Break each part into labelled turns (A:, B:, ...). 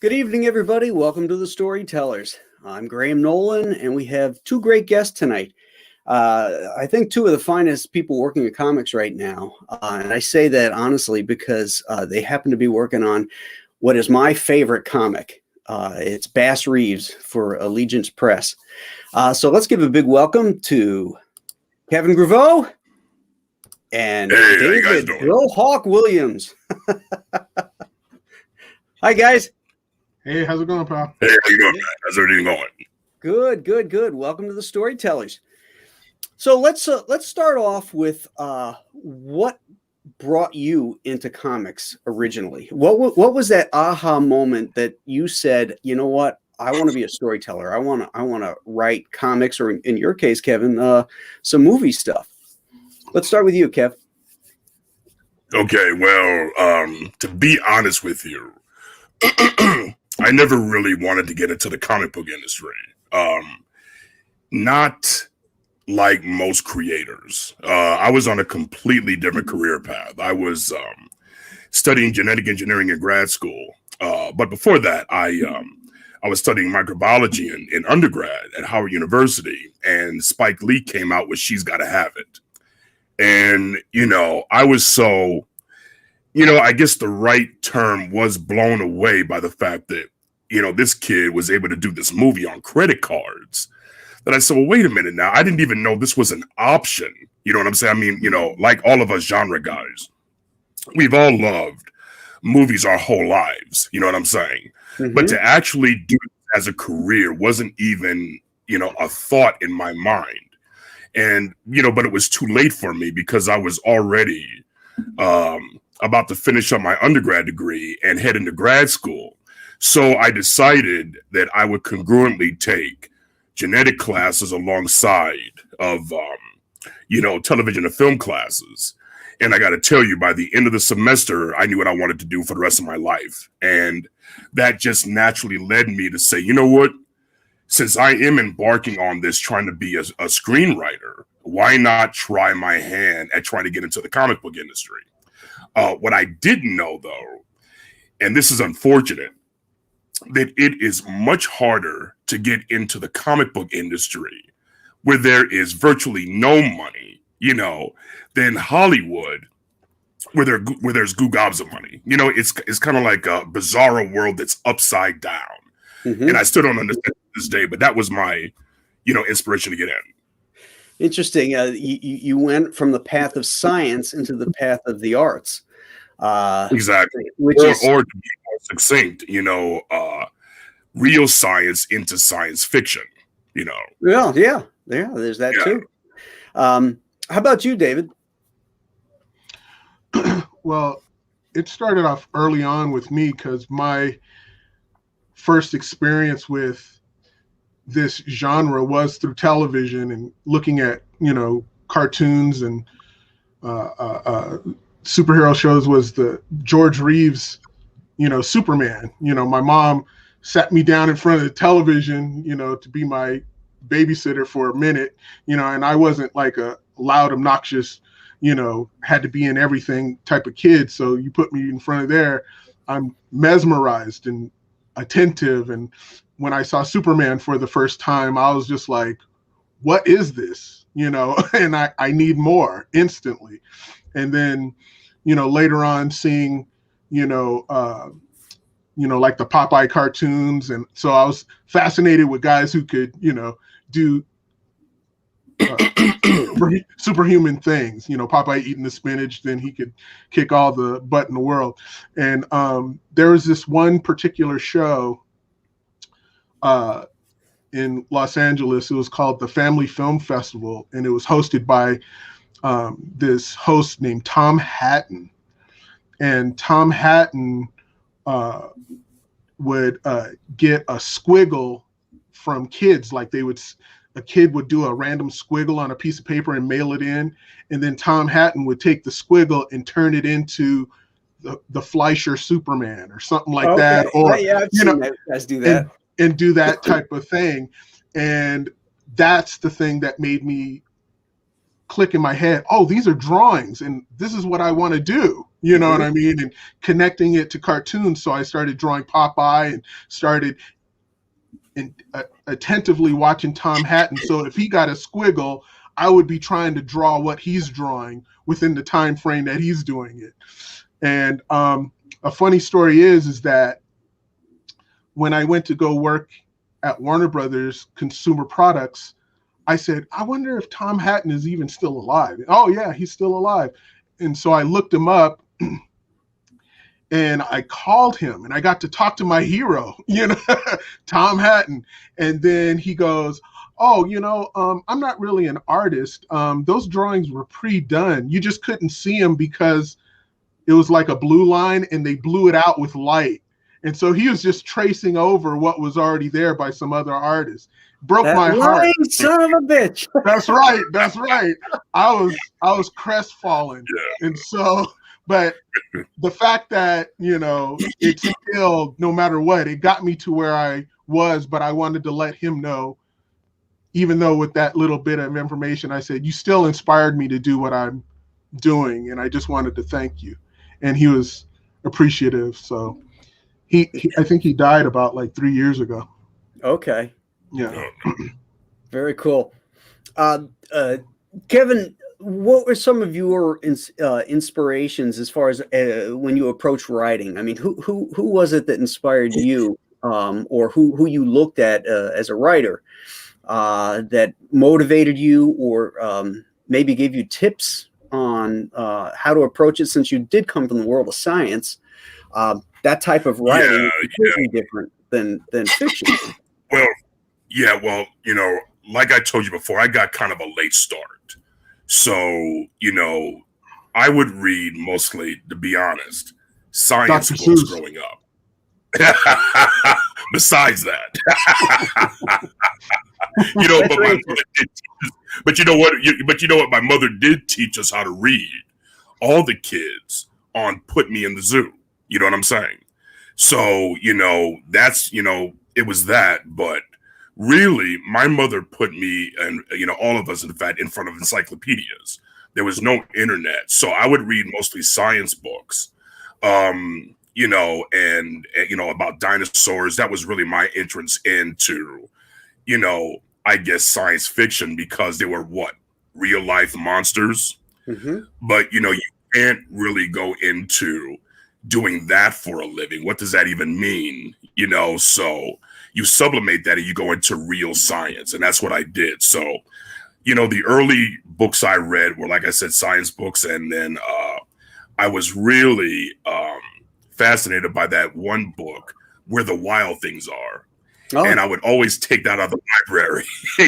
A: Good evening, everybody. Welcome to the Storytellers. I'm Graham Nolan, and we have two great guests tonight. I think two of the finest people working in comics right now. And I say that honestly because they happen to be working on what is my favorite comic. It's BASS REEVES for Allegiance Press. So let's give a big welcome to Kevin Grevioux and David Bill Hawk Williams. Hi, guys.
B: Hey, how's it going, pal?
C: Hey, how you doing, man? How's everything going?
A: Good. Welcome to the Storytellers. So let's start off with what brought you into comics originally. What was that aha moment that you said, you know what, I want to be a storyteller. I want to write comics, or in your case, Kevin, some movie stuff. Let's start with you, Kev.
C: Okay, well, to be honest with you, I never really wanted to get into the comic book industry. Not like most creators. I was on a completely different career path. I was studying genetic engineering in grad school. But before that, I was studying microbiology in undergrad at Howard University, and Spike Lee came out with She's Gotta Have It. And, I was so... I guess the right term was blown away by the fact that, this kid was able to do this movie on credit cards. That I said, well, wait a minute now. I didn't even know this was an option. You know what I'm saying? I mean, like all of us genre guys, we've all loved movies our whole lives. You know what I'm saying? Mm-hmm. But to actually do it as a career wasn't even, a thought in my mind. And, but it was too late for me because I was already about to finish up my undergrad degree and head into grad school. So I decided that I would congruently take genetic classes alongside of, television and film classes. And I got to tell you, by the end of the semester, I knew what I wanted to do for the rest of my life. And that just naturally led me to say, you know what, since I am embarking on this, trying to be a screenwriter, why not try my hand at trying to get into the comic book industry? What I didn't know, though, and this is unfortunate, that it is much harder to get into the comic book industry where there is virtually no money, than Hollywood, where there's goo gobs of money. It's kind of like a bizarro world that's upside down. Mm-hmm. And I still don't understand this day, but that was my, inspiration to get in.
A: Interesting. You went from the path of science into the path of the arts.
C: Exactly. Or to be more succinct, real science into science fiction,
A: Yeah. There's that too. How about you, David?
B: Well, it started off early on with me because my first experience with this genre was through television and looking at, cartoons and superhero shows. Was the George Reeves, Superman. My mom sat me down in front of the television, to be my babysitter for a minute, and I wasn't like a loud, obnoxious, had to be in everything type of kid. So you put me in front of there, I'm mesmerized and attentive. And when I saw Superman for the first time, I was just like, what is this? And I need more instantly. And then, later on seeing, like the Popeye cartoons. And so I was fascinated with guys who could, do superhuman things. Popeye eating the spinach, then he could kick all the butt in the world. And there was this one particular show in Los Angeles. It was called the Family Film Festival, and it was hosted by this host named Tom Hatton. And Tom Hatton would get a squiggle from kids. Like a kid would do a random squiggle on a piece of paper and mail it in, and then Tom Hatton would take the squiggle and turn it into the Fleischer Superman or something like that. Or
A: I've seen guys do that
B: and do that type of thing. And that's the thing that made me click in my head. Oh, these are drawings, and this is what I want to do. you know what I mean? And connecting it to cartoons. So I started drawing Popeye and started attentively watching Tom Hatton. So if he got a squiggle, I would be trying to draw what he's drawing within the time frame that he's doing it. And a funny story is that when I went to go work at Warner Brothers Consumer Products, I said, I wonder if Tom Hatton is even still alive. Oh yeah, he's still alive. And so I looked him up and I called him and I got to talk to my hero, you know, Tom Hatton. And then he goes, oh, you know, I'm not really an artist. Those drawings were pre-done. You just couldn't see them because it was like a blue line and they blew it out with light. And so he was just tracing over what was already there by some other artist. Broke my heart.
A: Son of a bitch.
B: That's right. That's right. I was crestfallen.
C: Yeah.
B: And so, but the fact that, you know, it still, no matter what, it got me to where I was, but I wanted to let him know, even though with that little bit of information, I said, you still inspired me to do what I'm doing. And I just wanted to thank you. And he was appreciative. So I think he died about like 3 years ago.
A: Okay.
B: Yeah.
A: Very cool. Kevin, what were some of your inspirations as far as when you approach writing? I mean, who was it that inspired you, or who you looked at as a writer that motivated you, or maybe gave you tips on how to approach it, since you did come from the world of science? That type of writing is completely different than fiction.
C: Well, you know, like I told you before, I got kind of a late start. So, you know, I would read mostly, to be honest, science
B: Dr.
C: books
B: Seuss.
C: growing up. Besides that, you know, but my mother did teach us, but you know what my mother did teach us how to read. All the kids on Put Me in the Zoo. You know what I'm saying? So, you know, that's, you know, it was that, but really, my mother put me and, you know, all of us, in fact, in front of encyclopedias. There was no internet. So I would read mostly science books, you know, and, you know, about dinosaurs. That was really my entrance into, you know, I guess science fiction, because they were real life monsters. But, you know, you can't really go into doing that for a living. What does that even mean? You know, so you sublimate that and you go into real science. And that's what I did. So, you know, the early books I read were, like I said, science books. And then I was really fascinated by that one book, Where the Wild Things Are. Oh. And I would always take that out of the library,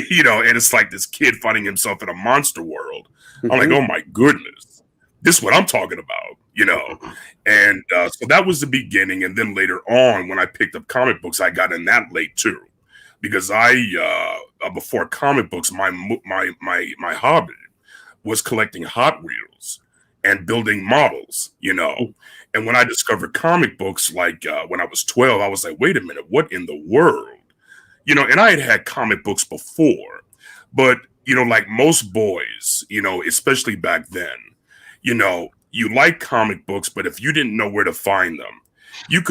C: you know, and it's like this kid finding himself in a monster world. I'm like, oh my goodness, this is what I'm talking about, you know? And so that was the beginning. And then later on, when I picked up comic books, I got in that late too, because before comic books, my hobby was collecting Hot Wheels and building models, you know? And when I discovered comic books, like when I was 12, I was like, wait a minute, what in the world? You know, and I had comic books before, but, you know, like most boys, you know, especially back then, you know, you like comic books, but if you didn't know where to find them, you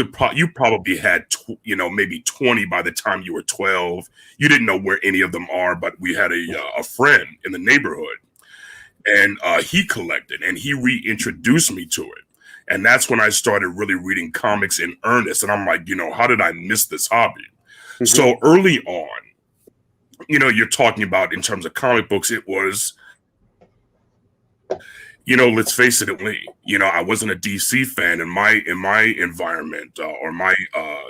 C: probably had, you know, maybe 20 by the time you were 12. You didn't know where any of them are, but we had a friend in the neighborhood, and he collected, and he reintroduced me to it. And that's when I started really reading comics in earnest. And I'm like, you know, how did I miss this hobby? So early on, you know, you're talking about in terms of comic books, it was, you know, let's face it, you know, I wasn't a DC fan in my environment or my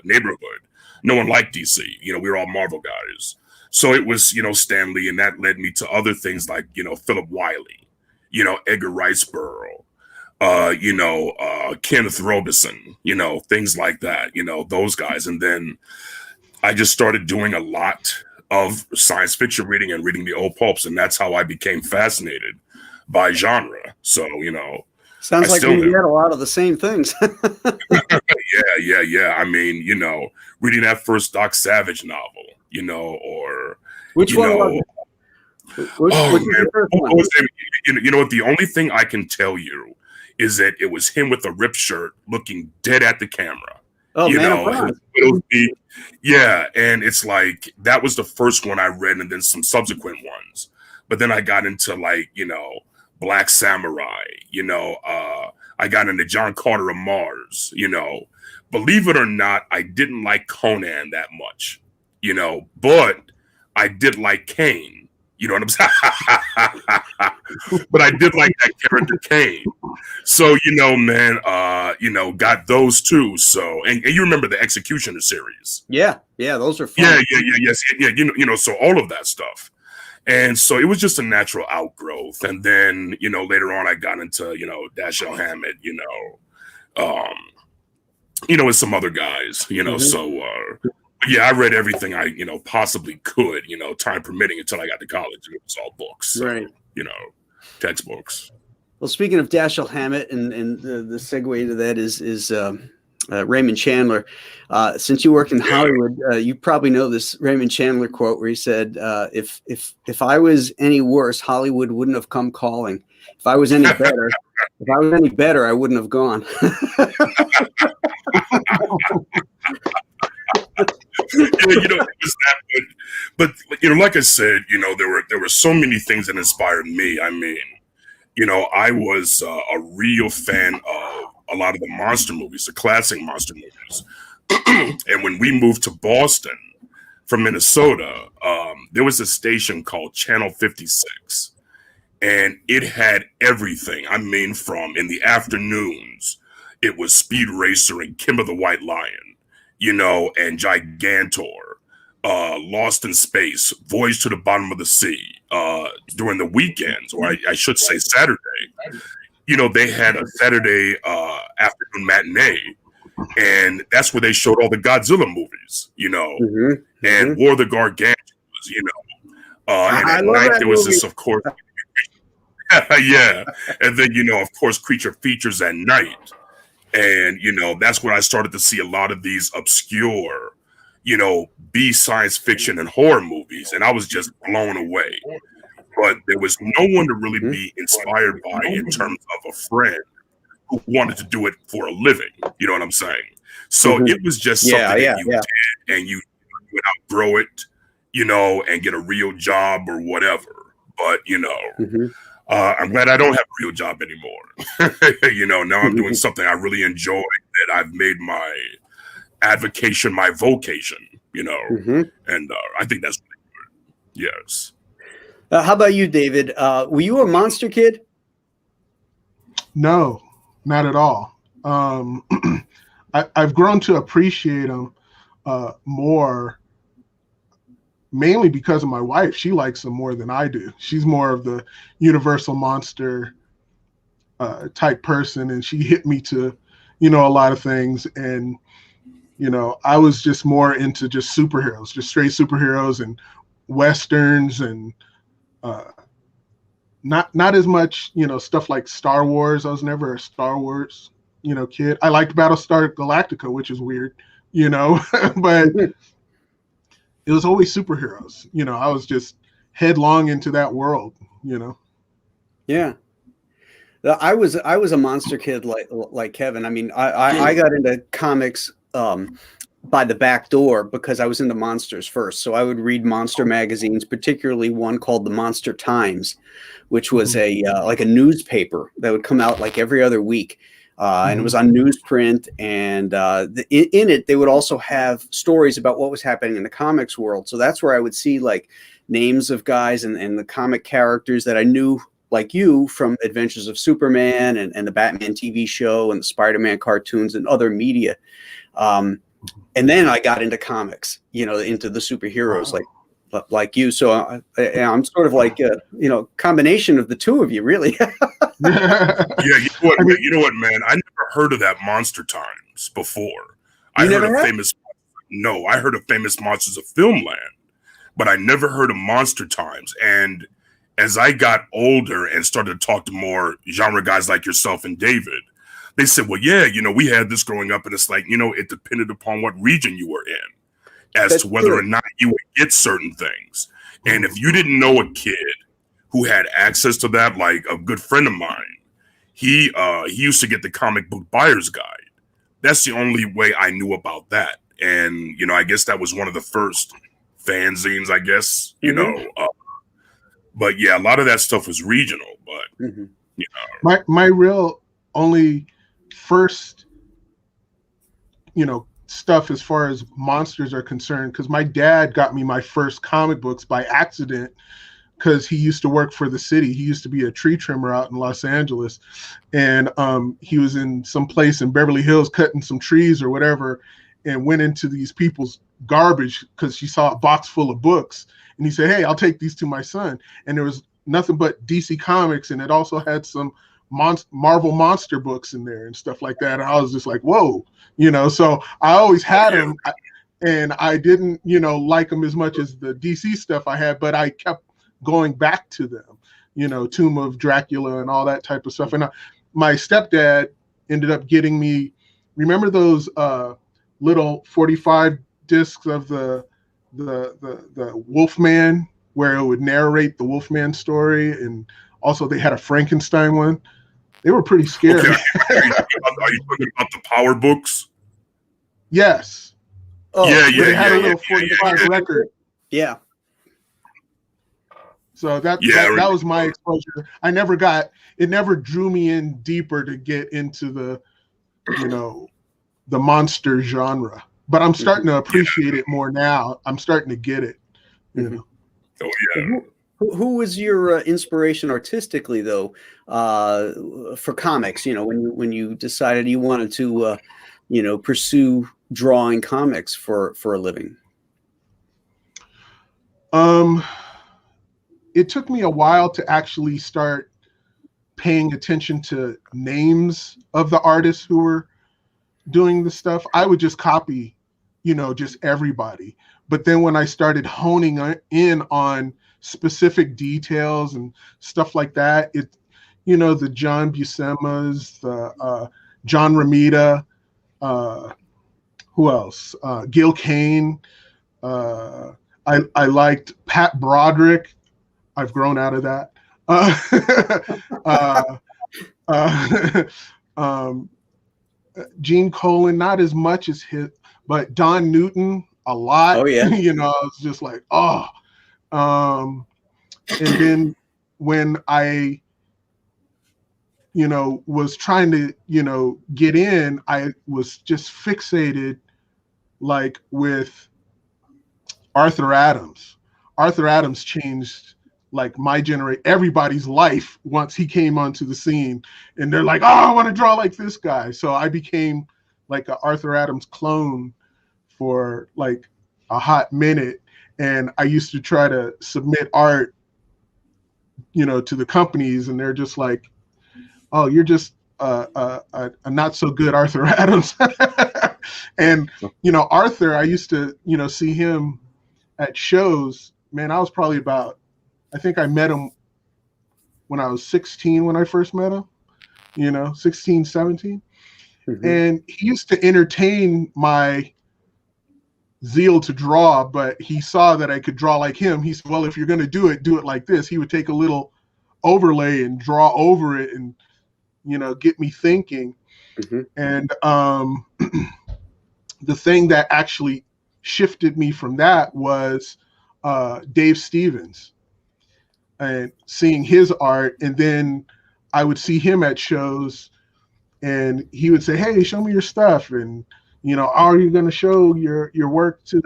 C: neighborhood. No one liked DC. You know, we were all Marvel guys. So it was, you know, Stan Lee, and that led me to other things like, you know, Philip Wiley, you know, Edgar Rice Burroughs, you know, Kenneth Robeson, you know, things like that, you know, those guys. And then I just started doing a lot of science fiction reading and reading the old pulps. And that's how I became fascinated by genre. So, you know,
A: sounds like we read a lot of the same things.
C: Yeah. I mean, you know, reading that first Doc Savage novel, you know, or
A: which one was it? What's your first one?
C: You know what? The only thing I can tell you is that it was him with a ripped shirt looking dead at the camera.
A: Oh,
C: You
A: Man
C: know,
A: of Bronze.
C: yeah, and it's like that was the first one I read, and then some subsequent ones. But then I got into like, you know, Black Samurai, you know, I got into John Carter of Mars, you know. Believe it or not, I didn't like Conan that much, you know, but I did like Kane. You know what I'm saying? But I did like that character Kane. So, you know, man, you know, got those two. So, and you remember the Executioner series.
A: Yeah, those are fun.
C: Yeah, you know, so all of that stuff. And so it was just a natural outgrowth. And then, you know, later on I got into, you know, Dashiell Hammett, you know, with some other guys, you know, so yeah, I read everything I, you know, possibly could, you know, time permitting until I got to college. And it was all books, so,
A: right?
C: You know, textbooks.
A: Well, speaking of Dashiell Hammett, and the segue to that is Raymond Chandler. Since you work in Hollywood, you probably know this Raymond Chandler quote where he said, "If I was any worse, Hollywood wouldn't have come calling. If I was any better, I wouldn't have gone."
C: Yeah, you know, it was that good. But you know, like I said, you know, there were so many things that inspired me. I mean, you know, I was a real fan of a lot of the monster movies, the classic monster movies. And when we moved to Boston from Minnesota, there was a station called Channel 56, and it had everything. I mean, from in the afternoons, it was Speed Racer and Kimber the White Lion, you know, and Gigantor, Lost in Space, Voyage to the Bottom of the Sea. During the weekends, or I should say Saturday, you know, they had a Saturday afternoon matinee, and that's where they showed all the Godzilla movies, you know, and War of the Gargantuas, you know. And at night there was this, of course, yeah, and then, you know, of course, Creature Features at night. And, you know, that's when I started to see a lot of these obscure, you know, B science fiction and horror movies. And I was just blown away. But there was no one to really be inspired by in terms of a friend who wanted to do it for a living. You know what I'm saying? So it was just something that you did, and you would outgrow it, you know, and get a real job or whatever. But, you know, I'm glad I don't have a real job anymore. You know, now I'm doing something I really enjoy, that I've made my avocation my vocation, you know, and I think that's really good. Yes.
A: How about you, David? Were you a monster kid?
B: No, not at all. I've grown to appreciate them more, mainly because of my wife. She likes them more than I do. She's more of the Universal monster type person, and she hit me to, you know, a lot of things. And, you know, I was just more into just superheroes, just straight superheroes and Westerns, and not as much, you know, stuff like Star Wars. I was never a Star Wars, you know, kid. I liked Battlestar Galactica, which is weird, you know, but it was always superheroes. You know, I was just headlong into that world, you know.
A: Yeah. I was a monster kid like Kevin. I mean, I got into comics by the back door because I was into monsters first. So I would read monster magazines, particularly one called the Monster Times, which was a like a newspaper that would come out like every other week. And it was on newsprint, and in it, they would also have stories about what was happening in the comics world. So that's where I would see like names of guys and the comic characters that I knew, like you, from Adventures of Superman and the Batman TV show and the Spider-Man cartoons and other media. And then I got into comics, you know, into the superheroes like you. So I'm sort of like you know, combination of the two of you, really.
C: Yeah, you know what, man? I never heard of that Monster Times before. I heard of famous monsters of Filmland, but I never heard of Monster Times. And as I got older and started to talk to more genre guys like yourself and David, they said, well, yeah, you know, we had this growing up, and it's like, you know, it depended upon what region you were in as to whether or not you would get certain things. And if you didn't know a kid who had access to that, like a good friend of mine, he used to get the comic book buyer's guide. That's the only way I knew about that. And, you know, I guess that was one of the first fanzines, I guess, you know. But yeah, a lot of that stuff was regional. But, you know.
B: My real only first, you know, stuff as far as monsters are concerned, because my dad got me my first comic books by accident, because he used to work for the city. He used to be a tree trimmer out in Los Angeles, and he was in some place in Beverly Hills cutting some trees or whatever, and went into these people's garbage because she saw a box full of books, and he said, "Hey, I'll take these to my son." And there was nothing but DC Comics, and it also had some Marvel monster books in there and stuff like that. And I was just like, whoa, you know. So I always had them, and I didn't, you know, like them as much as the DC stuff I had, but I kept going back to them, you know, Tomb of Dracula and all that type of stuff. And my stepdad ended up getting me, remember those little 45 discs of the Wolfman, where it would narrate the Wolfman story, and also they had a Frankenstein one. They were pretty scary.
C: Okay. Are you talking about the Power books?
B: Yes.
A: Oh,
C: yeah.
B: They had a little 45 record.
A: Yeah.
B: So that was my exposure. It never drew me in deeper to get into the, you know, the monster genre. But I'm starting to appreciate it more now. I'm starting to get it, you know.
C: Oh yeah.
A: Who was your inspiration artistically, though, for comics? You know, when you decided you wanted to, you know, pursue drawing comics for a living.
B: It took me a while to actually start paying attention to names of the artists who were doing the stuff. I would just copy, you know, just everybody. But then when I started honing in on specific details and stuff like that, it, you know, the John Buscema's, the John Romita, who else? Gil Kane. I liked Pat Broderick. I've grown out of that. Gene Colan, not as much as his, but Don Newton, a lot.
A: Oh yeah.
B: You know, I was just like, oh. And then when I, you know, was trying to, you know, get in, I was just fixated, like, with Arthur Adams. Arthur Adams changed, like, my generation, everybody's life once he came onto the scene, and they're like, oh, I want to draw like this guy. So I became like an Arthur Adams clone for like a hot minute. And I used to try to submit art, you know, to the companies, and they're just like, oh, you're just a not so good Arthur Adams. And, you know, Arthur, I used to, you know, see him at shows. Man, I was probably about, I think I met him when I was 16 when I first met him, you know, 16, 17. And he used to entertain my zeal to draw, but he saw that I could draw like him. He said, well, if you're going to do it like this. He would take a little overlay and draw over it and, you know, get me thinking. And the thing that actually shifted me from that was Dave Stevens, and seeing his art. And then I would see him at shows, and he would say, hey, show me your stuff. And, you know, are you going to show your work to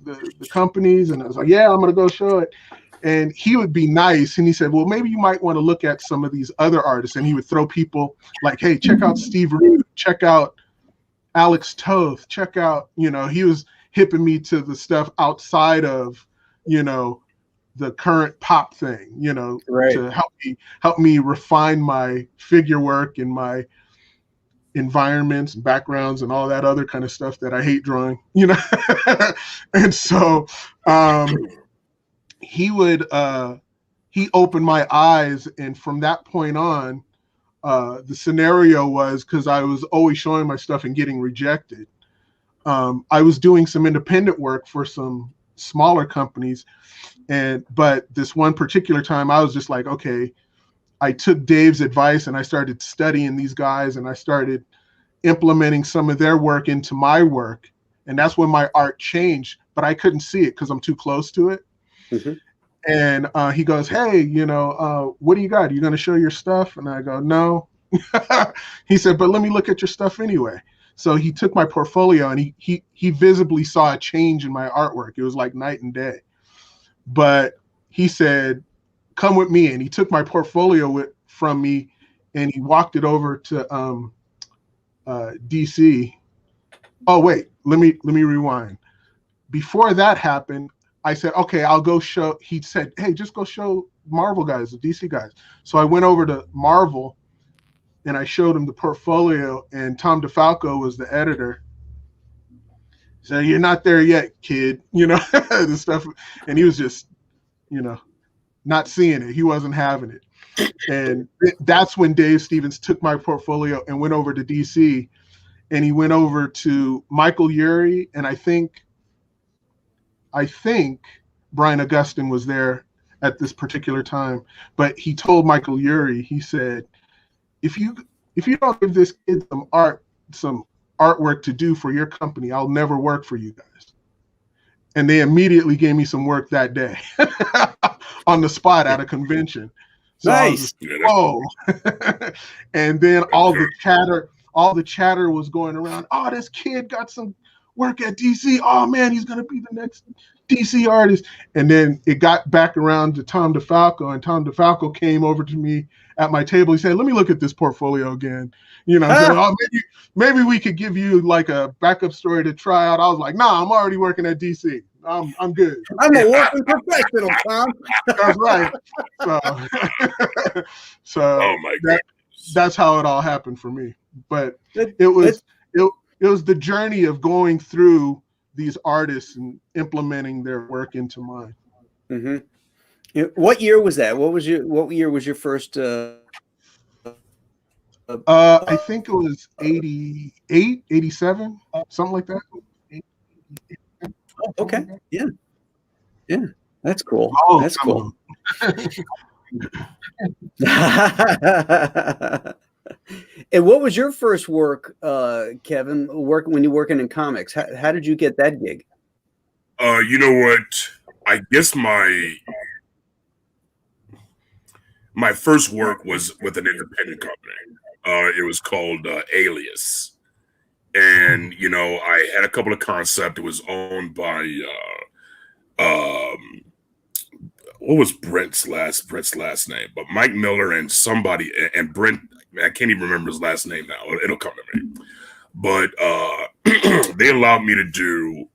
B: the companies? And I was like, yeah, I'm going to go show it. And he would be nice. And he said, well, maybe you might want to look at some of these other artists. And he would throw people like, hey, check out Steve Root, check out Alex Toth, check out, you know, he was hipping me to the stuff outside of, you know, the current pop thing, you know, to help me refine my figure work and my environments and backgrounds and all that other kind of stuff that I hate drawing, you know. And so he opened my eyes, and from that point on, the scenario was, because I was always showing my stuff and getting rejected, I was doing some independent work for some smaller companies, but this one particular time I was just like, okay, I took Dave's advice and I started studying these guys, and I started implementing some of their work into my work. And that's when my art changed, but I couldn't see it because I'm too close to it.
A: Mm-hmm.
B: And he goes, hey, what do you got? Are you going to show your stuff? And I go, no. He said, but let me look at your stuff anyway. So he took my portfolio, and he visibly saw a change in my artwork. It was like night and day. But he said, come with me. And he took my portfolio from me, and he walked it over to DC. Oh, wait, let me rewind. Before that happened, I said, okay, I'll go show. He said, hey, just go show Marvel guys, the DC guys. So I went over to Marvel, and I showed him the portfolio, and Tom DeFalco was the editor. So you're not there yet, kid, the stuff. And he was just, not seeing it. He wasn't having it. And that's when Dave Stevens took my portfolio and went over to DC, and he went over to Michael Urie, and I think Brian Augustine was there at this particular time. But he told Michael Urie, he said, if you don't give this kid some artwork to do for your company, I'll never work for you guys. And they immediately gave me some work that day on the spot at a convention. So
A: nice.
B: Whoa. And then all the chatter was going around. Oh, this kid got some work at DC. Oh man, he's going to be the next DC artist. And then it got back around to Tom DeFalco, and Tom DeFalco came over to me at my table. He said, let me look at this portfolio again. Said, oh, maybe we could give you like a backup story to try out. I was like, nah, I'm already working at DC. I'm good.
A: I'm a working professional, Tom.
B: That's right. So
C: oh my God.
B: That's how it all happened for me. But it was the journey of going through these artists and implementing their work into mine.
A: Mm-hmm. What year was that? What year was your first?
B: I think it was 88, 87, something like that.
A: Okay. Yeah. That's cool.
B: Oh,
A: that's cool. And what was your first work, Kevin? When you're working in comics, how did you get that gig?
C: You know what? I guess my first work was with an independent company. It was called Alias. And, I had a couple of concepts. It was owned by, what was Brent's last name? But Mike Miller and somebody, and Brent, I can't even remember his last name now. It'll come to me. But they allowed me to do,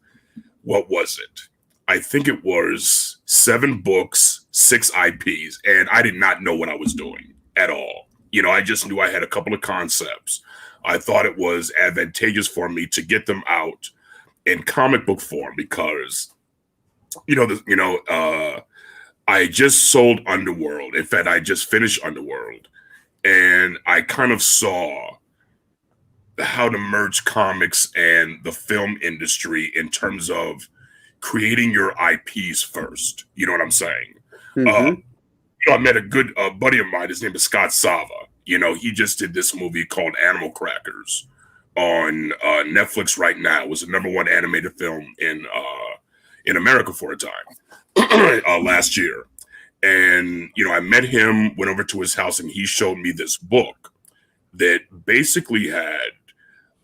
C: what was it? I think it was 7 books, 6 IPs, and I did not know what I was doing at all. I just knew I had a couple of concepts. I thought it was advantageous for me to get them out in comic book form because, I just sold Underworld. In fact, I just finished Underworld, and I kind of saw how to merge comics and the film industry in terms of creating your IPs first. You know what I'm saying?
A: Mm-hmm.
C: I met a good buddy of mine. His name is Scott Sava. He just did this movie called Animal Crackers on Netflix right now. It was the #1 animated film in America for a time last year. And, I met him, went over to his house, and he showed me this book that basically had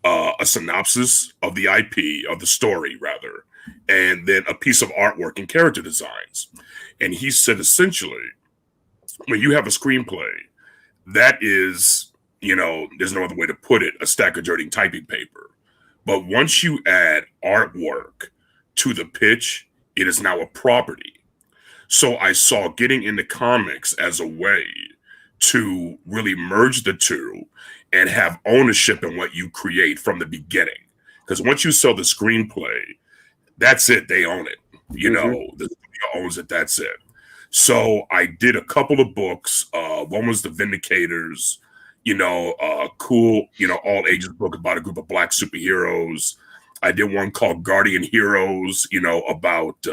C: a synopsis of the IP, of the story, rather, and then a piece of artwork and character designs. And he said, essentially, when you have a screenplay, that is, there's no other way to put it, a stack of dirty typing paper. But once you add artwork to the pitch, it is now a property. So I saw getting into comics as a way to really merge the two and have ownership in what you create from the beginning. Because once you sell the screenplay, that's it. They own it. The studio owns it. That's it. So I did a couple of books. One was The Vindicators, cool, all ages book about a group of Black superheroes. I did one called Guardian Heroes, about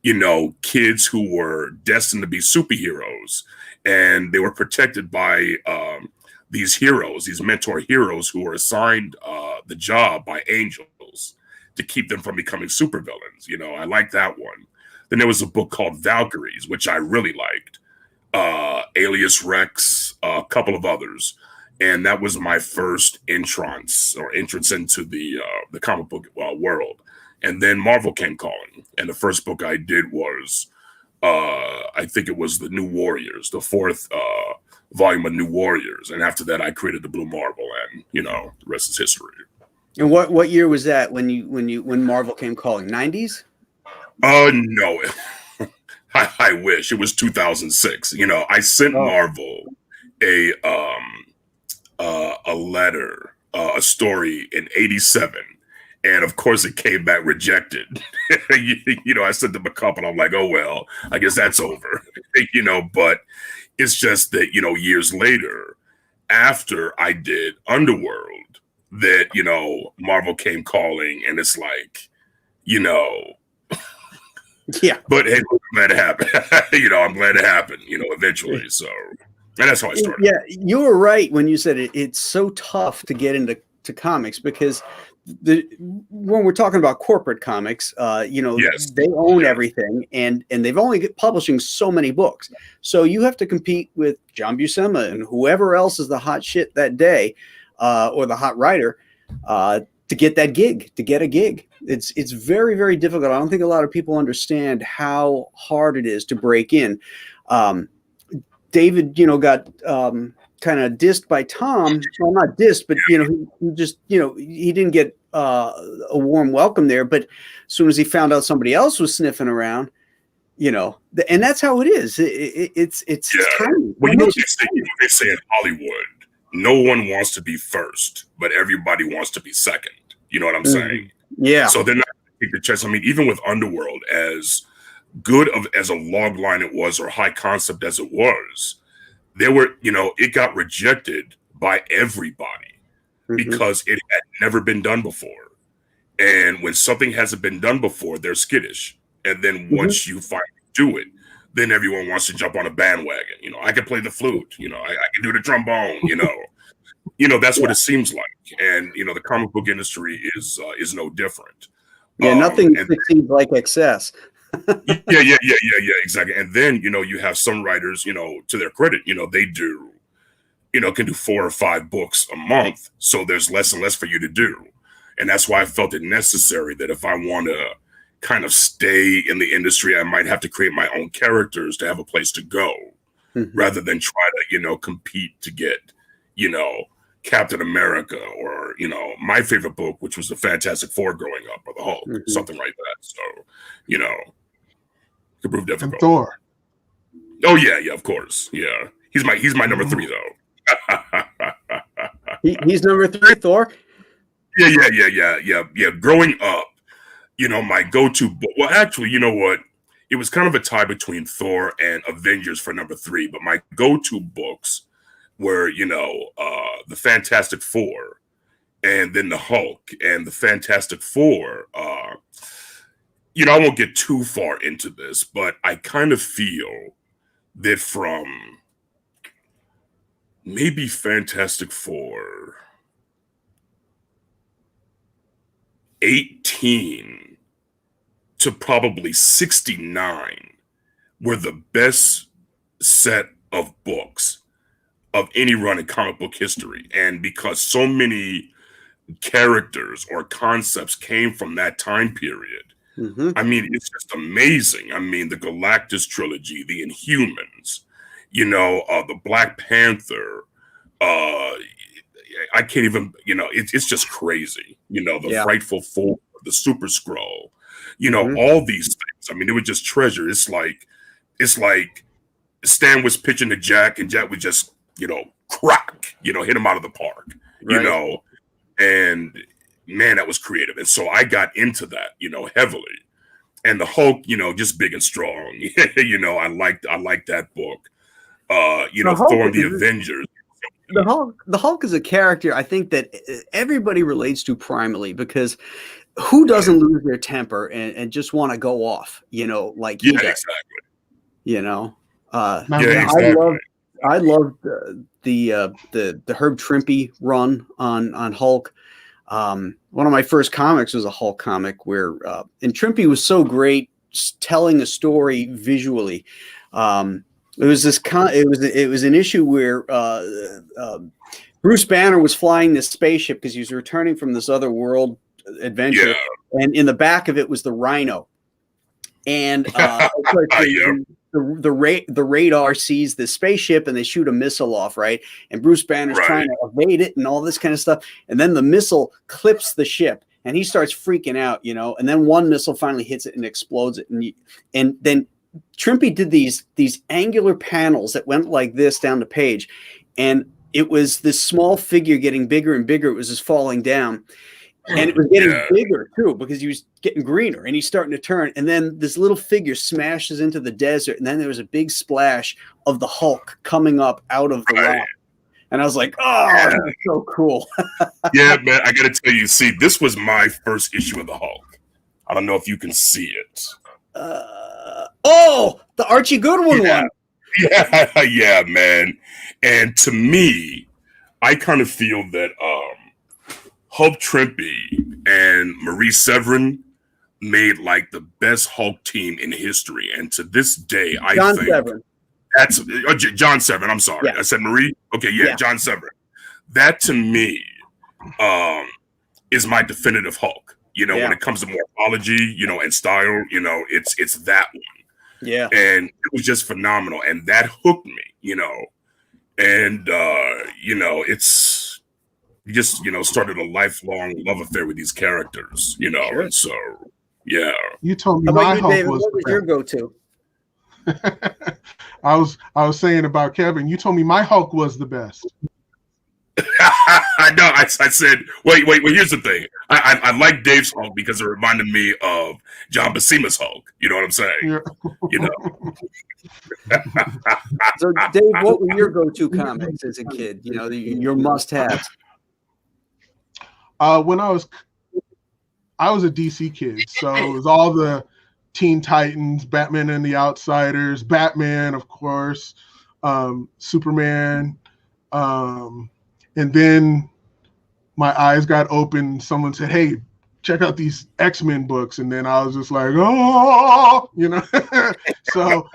C: you know, kids who were destined to be superheroes, and they were protected by these heroes, these mentor heroes who were assigned the job by angels to keep them from becoming supervillains. You know, I like that one. Then there was a book called Valkyries, which I really liked. Alias Rex, a couple of others. And that was my first entrance into the comic book world. And then Marvel came calling. And the first book I did was, I think it was The New Warriors, the fourth volume of New Warriors. And after that, I created the Blue Marvel, and, you know, the rest is history.
A: And what year was that when Marvel came calling? 90s?
C: No. I wish it was 2006. You know, I sent Marvel a letter, a story in '87, and of course it came back rejected. You know, I sent them a couple. I'm like, oh well, I guess that's over. You know, but it's just that, you know, years later, after I did Underworld, that, you know, Marvel came calling, and it's like, you know.
A: Yeah,
C: but hey, I'm glad it happened. You know, I'm glad it happened, you know, eventually. So, and that's how I started.
A: Yeah, you were right when you said it's so tough to get into comics, because when we're talking about corporate comics, you know, they own everything, and they've only got publishing so many books. So you have to compete with John Buscema and whoever else is the hot shit that day, or the hot writer, to get that gig, to get a gig. It's very, very difficult. I don't think a lot of people understand how hard it is to break in. David, you know, got kind of dissed by Tom. Well, not dissed, but, you know, he just, you know, he didn't get a warm welcome there. But as soon as he found out somebody else was sniffing around, you know, and that's how it is. It's tiny.
C: Well, you know what they say in Hollywood, no one wants to be first, but everybody wants to be second. You know what I'm saying?
A: Yeah.
C: So they're not going to take the chance. I mean, even with Underworld, as good as a log line it was, or high concept as it was, there were, you know, it got rejected by everybody because it had never been done before. And when something hasn't been done before, they're skittish. And then once you finally do it, then everyone wants to jump on a bandwagon. You know, I can play the flute. You know, I can do the trombone. You know. You know, that's what it seems like. And, you know, the comic book industry is no different.
A: Yeah, nothing succeeds like excess.
C: yeah, exactly. And then, you know, you have some writers, you know, to their credit, you know, they do, you know, can do 4 or 5 books a month. So there's less and less for you to do. And that's why I felt it necessary that if I want to kind of stay in the industry, I might have to create my own characters to have a place to go, rather than try to, you know, compete to get, you know, Captain America, or, you know, my favorite book, which was the Fantastic Four growing up, or the Hulk, something like that. So, you know, it proved difficult.
B: And Thor.
C: Oh yeah, of course. Yeah. He's my number 3 though.
A: He's number 3, Thor?
C: Yeah. Growing up, you know, my go-to book, well, actually, you know what? It was kind of a tie between Thor and Avengers for number 3, but my go-to books were, you know, the Fantastic Four, and then the Hulk. And the Fantastic Four, you know, I won't get too far into this, but I kind of feel that from maybe Fantastic Four 18 to probably 69 were the best set of books of any run in comic book history. And because so many characters or concepts came from that time period, I mean, it's just amazing. I mean, the Galactus trilogy, the Inhumans, you know, the Black Panther, I can't even, you know, it's just crazy. You know, the Frightful Four, the Super Skrull, you know, all these things. I mean, it was just treasure. It's like Stan was pitching to Jack, and Jack would just, you know, crack, you know, hit him out of the park, you know, and man, that was creative. And so I got into that, you know, heavily. And the Hulk, you know, just big and strong. You know, I liked that book. You know, Thor and the Avengers.
A: The Hulk is a character I think that everybody relates to primarily, because who doesn't lose their temper and just want to go off, you know, like he
C: Yeah,
A: does,
C: exactly.
A: you know?
B: Now,
C: Yeah,
A: I
C: exactly.
A: love the Herb Trimpe run on Hulk. One of my first comics was a Hulk comic where, and Trimpe was so great telling a story visually. It was it was an issue where Bruce Banner was flying this spaceship because he was returning from this other world adventure,
C: Yeah.
A: and in the back of it was the Rhino. And of course,
C: Yeah.
A: the radar sees the spaceship and they shoot a missile off, right? And Bruce Banner's
C: Right.
A: trying to evade it and all this kind of stuff. And then the missile clips the ship and he starts freaking out, you know. And then one missile finally hits it and explodes it. And then Trimpe did these angular panels that went like this down the page. And it was this small figure getting bigger and bigger. It was just falling down. And it was getting bigger too because he was getting greener and he's starting to turn. And then this little figure smashes into the desert. And then there was a big splash of the Hulk coming up out of the rock. And I was like, oh, that's so cool.
C: Yeah, man, I got to tell you, see, this was my first issue of the Hulk. I don't know if you can see it.
A: Oh, the Archie Goodwin one.
C: Yeah, yeah, man. And to me, I kind of feel that Hulk Trimpe and Marie Severin made like the best Hulk team in history. And to this day, I think
A: Severin.
C: That's John Severin. I'm sorry.
A: Yeah.
C: I said Marie. Okay. Yeah. John Severin. That to me is my definitive Hulk. You know, when it comes to morphology, you know, and style, you know, it's that one.
A: Yeah.
C: And it was just phenomenal. And that hooked me, you know, and, you know, it's just, you know, started a lifelong love affair with these characters, you know.
A: Sure.
C: And so, yeah.
B: You told me
A: How
B: my
A: about you,
B: Hulk
A: David?
B: was
A: What was your go-to?
B: I was saying about Kevin. You told me my Hulk was the best.
C: I know. I said, wait. Here's the thing. I like Dave's Hulk because it reminded me of John Buscema's Hulk. You know what I'm saying?
B: Yeah.
C: You know.
A: So, Dave, what were your go-to comics as a kid? You know, your must-haves.
B: When I was a DC kid, so it was all the Teen Titans, Batman and the Outsiders, Batman, of course, Superman, and then my eyes got open. Someone said, "Hey, check out these X-Men books," and then I was just like, "Oh," you know. So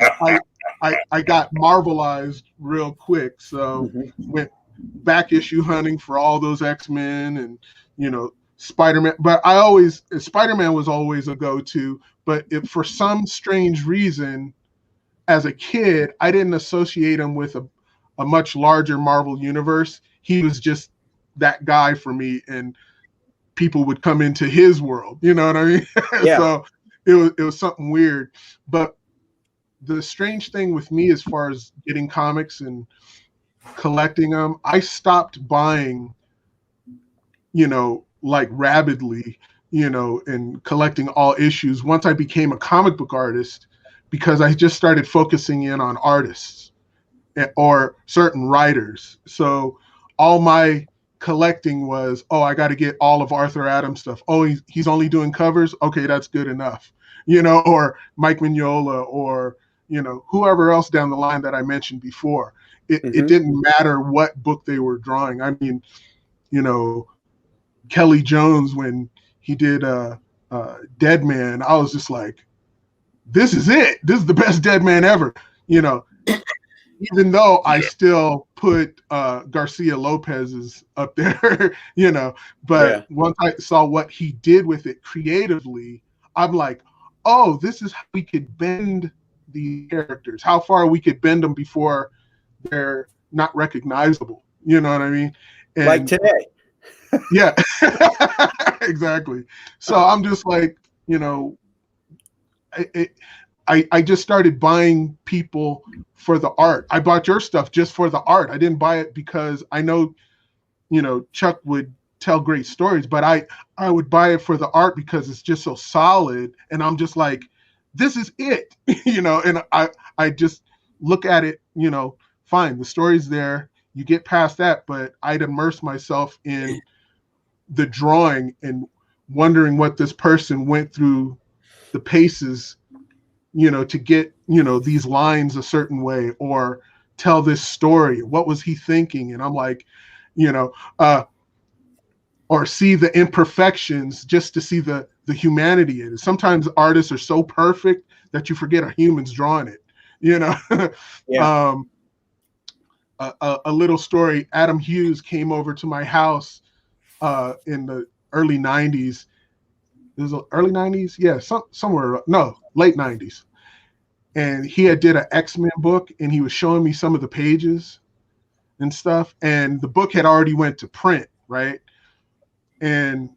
B: I got Marvelized real quick. So went back issue hunting for all those X-Men and, you know, Spider-Man. But Spider-Man was always a go-to. But if for some strange reason, as a kid, I didn't associate him with a much larger Marvel universe. He was just that guy for me, and people would come into his world. You know what I mean?
A: Yeah.
B: So it was something weird. But the strange thing with me, as far as getting comics and collecting them, I stopped buying, you know, like rabidly, you know, and collecting all issues once I became a comic book artist, because I just started focusing in on artists or certain writers. So all my collecting was, oh, I got to get all of Arthur Adams stuff. Oh, he's only doing covers. Okay, that's good enough. You know, or Mike Mignola, or, you know, whoever else down the line that I mentioned before. It didn't matter what book they were drawing. I mean, you know, Kelly Jones, when he did Dead Man, I was just like, this is it. This is the best Dead Man ever. You know, even though I still put Garcia Lopez's up there, you know, but once I saw what he did with it creatively, I'm like, oh, this is how we could bend the characters, how far we could bend them before they're not recognizable. You know what I mean? And,
A: like today.
B: Yeah, exactly. So I'm just like, you know, I just started buying people for the art. I bought your stuff just for the art. I didn't buy it because I know, you know, Chuck would tell great stories, but I would buy it for the art because it's just so solid. And I'm just like, this is it, you know, and I just look at it, you know, fine, the story's there. You get past that, but I'd immerse myself in the drawing and wondering what this person went through the paces, you know, to get, you know, these lines a certain way or tell this story. What was he thinking? And I'm like, you know, or see the imperfections just to see the humanity in it. Sometimes artists are so perfect that you forget a human's drawing it, you know.
A: Yeah.
B: A little story, Adam Hughes came over to my house in the early 90s. It was early 90s? Yeah, somewhere, no, late 90s. And he had did an X-Men book, and he was showing me some of the pages and stuff. And the book had already went to print, right? And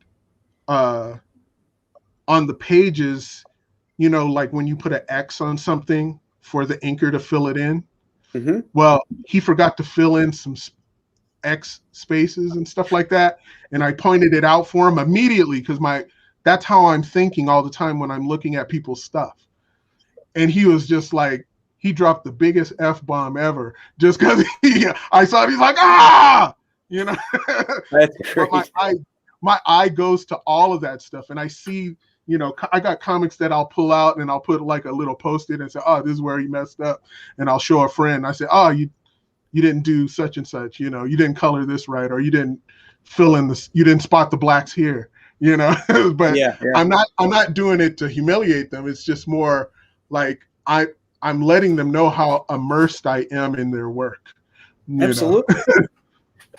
B: on the pages, you know, like when you put an X on something for the inker to fill it in, well, he forgot to fill in some X spaces and stuff like that. And I pointed it out for him immediately because that's how I'm thinking all the time when I'm looking at people's stuff. And he was just like, he dropped the biggest F-bomb ever just because I saw it. He's like, ah, you know.
A: That's great.
B: My eye goes to all of that stuff, and I see, you know, I got comics that I'll pull out and I'll put like a little post-it and say, oh, this is where he messed up. And I'll show a friend. I say, oh, you didn't do such and such, you know, you didn't color this right, or you didn't fill in this, you didn't spot the blacks here, you know. But yeah. I'm not doing it to humiliate them. It's just more like I'm letting them know how immersed I am in their work.
A: Absolutely.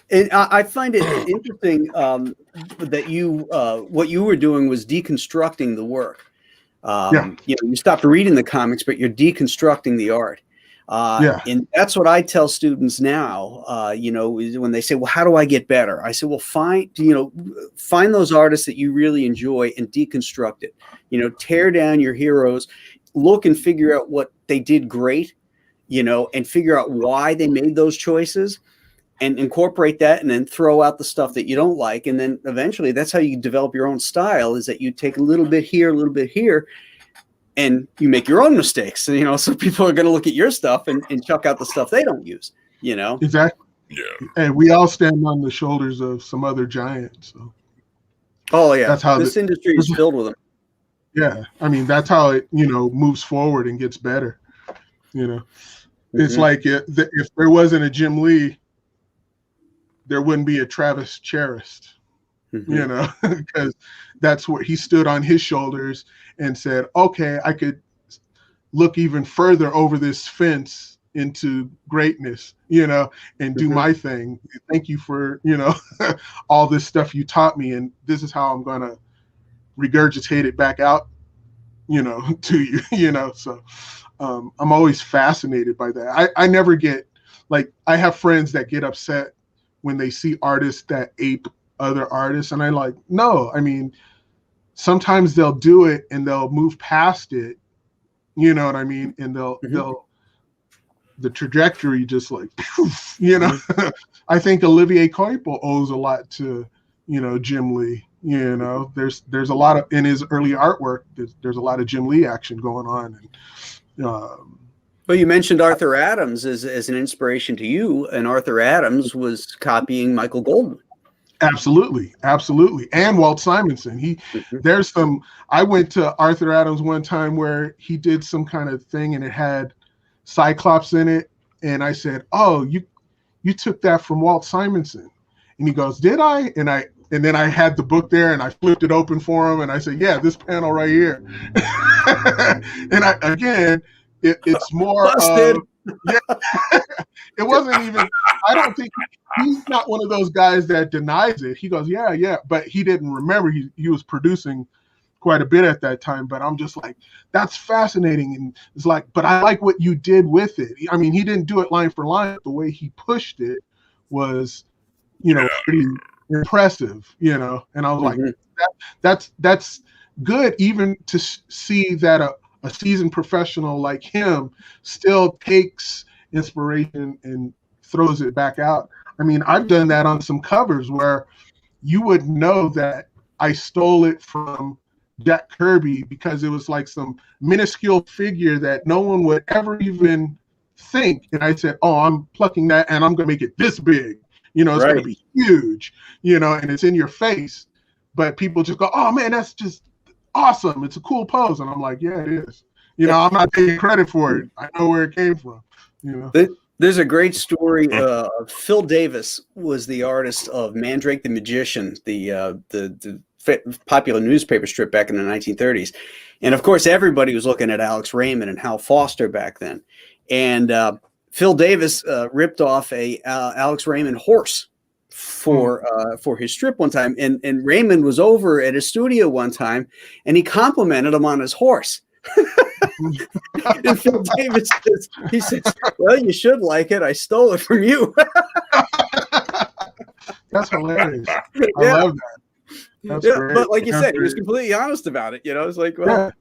A: And I find it interesting that what you were doing was deconstructing the work. You know, you stopped reading the comics, but you're deconstructing the art. And that's what I tell students now, you know, when they say, well, how do I get better? I say, well, find those artists that you really enjoy and deconstruct it, you know, tear down your heroes, look and figure out what they did great, you know, and figure out why they made those choices and incorporate that, and then throw out the stuff that you don't like. And then eventually that's how you develop your own style, is that you take a little bit here, a little bit here, and you make your own mistakes. And, you know, so people are going to look at your stuff and chuck out the stuff they don't use, you know?
B: Exactly.
C: Yeah.
B: And we all stand on the shoulders of some other giants. So.
A: Oh yeah.
B: That's how
A: this industry is filled with them.
B: Yeah. I mean, that's how it, you know, moves forward and gets better. You know, it's like if there wasn't a Jim Lee, there wouldn't be a Travis Charest, you know, because that's where he stood on his shoulders and said, okay, I could look even further over this fence into greatness, you know, and do my thing. Thank you for, you know, all this stuff you taught me. And this is how I'm going to regurgitate it back out, you know, to you, you know. So I'm always fascinated by that. I never get, like, I have friends that get upset when they see artists that ape other artists. And I like, no, I mean, sometimes they'll do it and they'll move past it. You know what I mean? And they'll the trajectory just like, poof, you know. I think Olivier Coipel owes a lot to, you know, Jim Lee. You know, there's a lot of, in his early artwork, there's a lot of Jim Lee action going on. And
A: well, you mentioned Arthur Adams as an inspiration to you, and Arthur Adams was copying Michael Goldman.
B: Absolutely, absolutely, and Walt Simonson. There's some. I went to Arthur Adams one time where he did some kind of thing, and it had Cyclops in it, and I said, "Oh, you took that from Walt Simonson," and he goes, "Did I?" And then I had the book there, and I flipped it open for him, and I said, "Yeah, this panel right here." And it's more of, it wasn't even, I don't think, he's not one of those guys that denies it. He goes, yeah, but he didn't remember. He was producing quite a bit at that time, but I'm just like, that's fascinating. And it's like, but I like what you did with it. I mean, he didn't do it line for line. The way he pushed it was, you know, pretty impressive, you know. And I was like, that's good, even to see that a seasoned professional like him still takes inspiration and throws it back out. I mean, I've done that on some covers where you would know that I stole it from Jack Kirby because it was like some minuscule figure that no one would ever even think. And I said, oh, I'm plucking that and I'm going to make it this big. You know, it's going to be huge, you know, and it's in your face. but people just go, "Oh man, that's just awesome. It's a cool pose." And I'm like, "Yeah, it is." You know, I'm not taking credit for it. I know where it came from. You know,
A: there's a great story. Phil Davis was the artist of Mandrake the Magician, the popular newspaper strip back in the 1930s. And of course, everybody was looking at Alex Raymond and Hal Foster back then. And Phil Davis ripped off a Alex Raymond horse for his strip one time. And Raymond was over at his studio one time, and he complimented him on his horse. And Phil Davis says, "Well, you should like it. I stole it from you."
B: That's hilarious. I love that. That's great.
A: But like you said, he was completely honest about it. You know, it's like, well,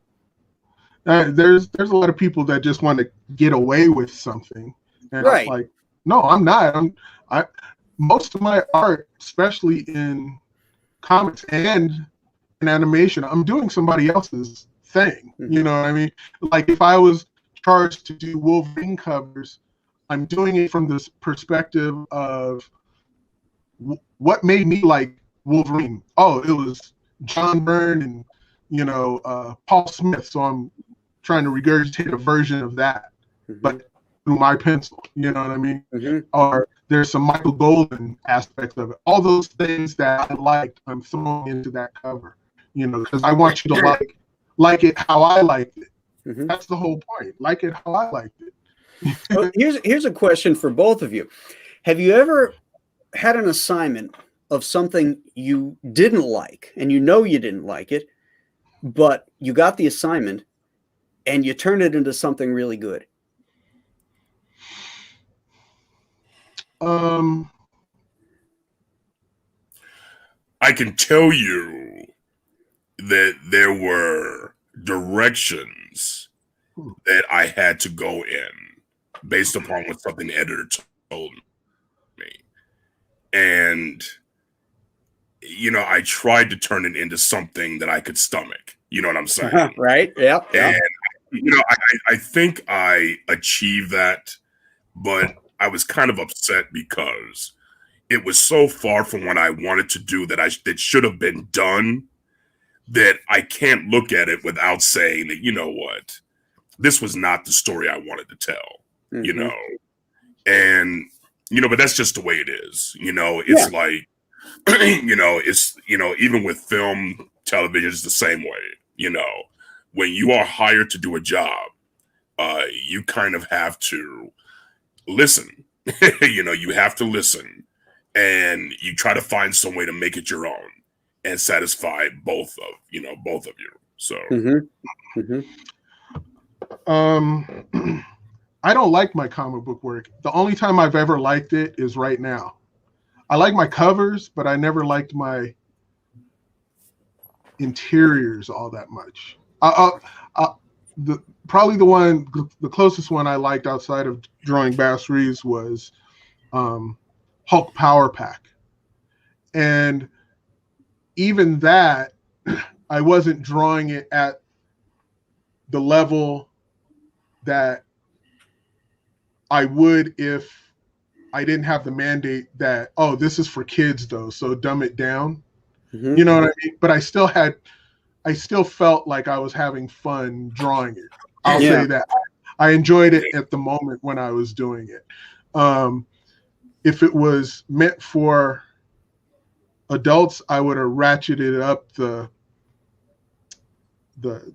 B: there's a lot of people that just want to get away with something, and
A: right.
B: I'm like, no, I'm not. Most of my art, especially in comics and in animation, I'm doing somebody else's thing. You know what I mean? Like if I was charged to do Wolverine covers, I'm doing it from this perspective of what made me like Wolverine. Oh, it was John Byrne and, you know, Paul Smith. So I'm trying to regurgitate a version of that, but through my pencil. You know what I mean? Or there's some Michael Golden aspects of it. All those things that I liked, I'm throwing into that cover. You know, because I want you to like it how I liked it. That's the whole point. Like it how I liked it.
A: Well, here's a question for both of you. Have you ever had an assignment of something you didn't like, and you know you didn't like it, but you got the assignment and you turned it into something really good?
C: I can tell you that there were directions that I had to go in based upon what something the editor told me. And, you know, I tried to turn it into something that I could stomach. You know what I'm saying?
A: Right. Yeah.
C: And, you know, I think I achieved that, but I was kind of upset because it was so far from what I wanted to do that should have been done, that I can't look at it without saying that, you know what, this was not the story I wanted to tell, you know? And, you know, but that's just the way it is. You know, it's like, you know, it's, you know, even with film, television, it's the same way. You know, when you are hired to do a job, you kind of have to listen. You know, you have to listen, and you try to find some way to make it your own and satisfy both of you. So
B: I don't like my comic book work. The only time I've ever liked it is right now. I like my covers, but I never liked my interiors all that much. Probably the closest one I liked outside of drawing BASS REEVES was Hulk Power Pack. And even that, I wasn't drawing it at the level that I would if I didn't have the mandate that, oh, this is for kids though, so dumb it down. You know what I mean? But I still felt like I was having fun drawing it. I'll say that. I enjoyed it at the moment when I was doing it. If it was meant for adults, I would have ratcheted up the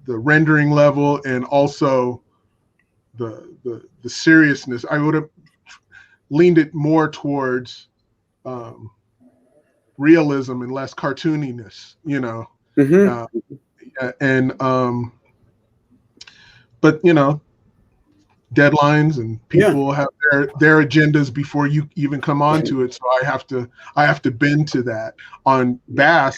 B: rendering level and also the seriousness. I would have leaned it more towards realism and less cartooniness, you know. But you know, deadlines and people have their agendas before you even come onto it, so I have to bend to that. On BASS,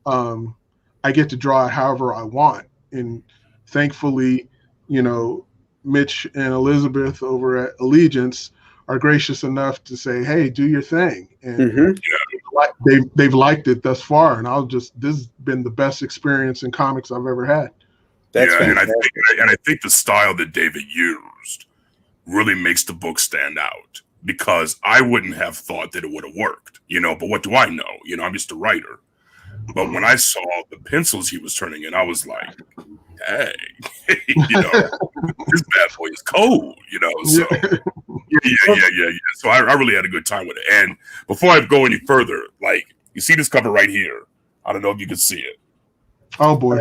B: I get to draw it however I want, and thankfully, you know, Mitch and Elizabeth over at Allegiance are gracious enough to say, hey, do your thing. And they've liked it thus far. And this has been the best experience in comics I've ever had.
C: And I think the style that David used really makes the book stand out, because I wouldn't have thought that it would have worked, you know, but what do I know? You know, I'm just a writer. But when I saw the pencils he was turning in, I was like, dang, you know, this bad boy is cold, you know. So yeah. So I really had a good time with it. And before I go any further, like, you see this cover right here. I don't know if you can see it.
B: Oh boy.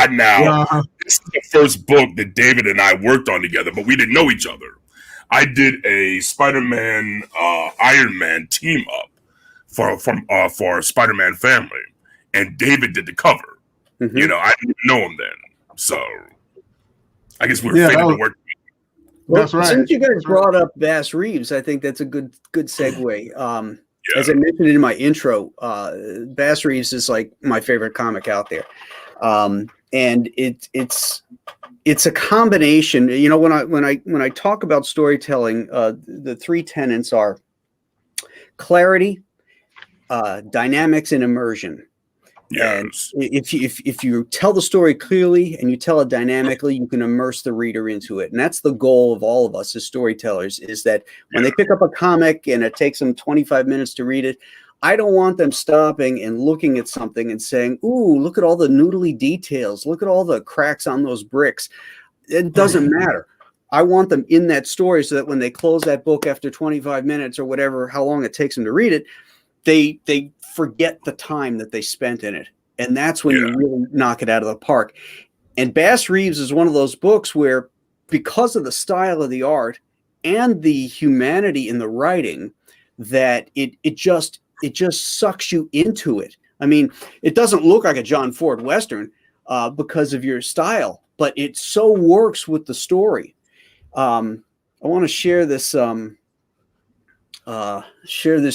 C: Now, this is the first book that David and I worked on together, but we didn't know each other. I did a Spider-Man, Iron Man team up for Spider-Man Family, and David did the cover.
A: Mm-hmm.
C: You know, I didn't know him then, so I guess we were fated to work.
A: Well,
B: that's right.
A: Since you guys brought up Bass Reeves, I think that's a good segue. As I mentioned in my intro, Bass Reeves is like my favorite comic out there, and it's a combination. You know, when I talk about storytelling, the three tenets are clarity, dynamics, and immersion.
C: Yes.
A: And if you tell the story clearly and you tell it dynamically, you can immerse the reader into it. And that's the goal of all of us as storytellers, is that when they pick up a comic and it takes them 25 minutes to read it, I don't want them stopping and looking at something and saying, ooh, look at all the noodly details. Look at all the cracks on those bricks. It doesn't matter. I want them in that story so that when they close that book after 25 minutes or whatever, how long it takes them to read it, they forget the time that they spent in it. And that's when you really knock it out of the park. And Bass Reeves is one of those books where, because of the style of the art and the humanity in the writing, that it just sucks you into it. I mean, it doesn't look like a John Ford Western because of your style, but it so works with the story. I want to share this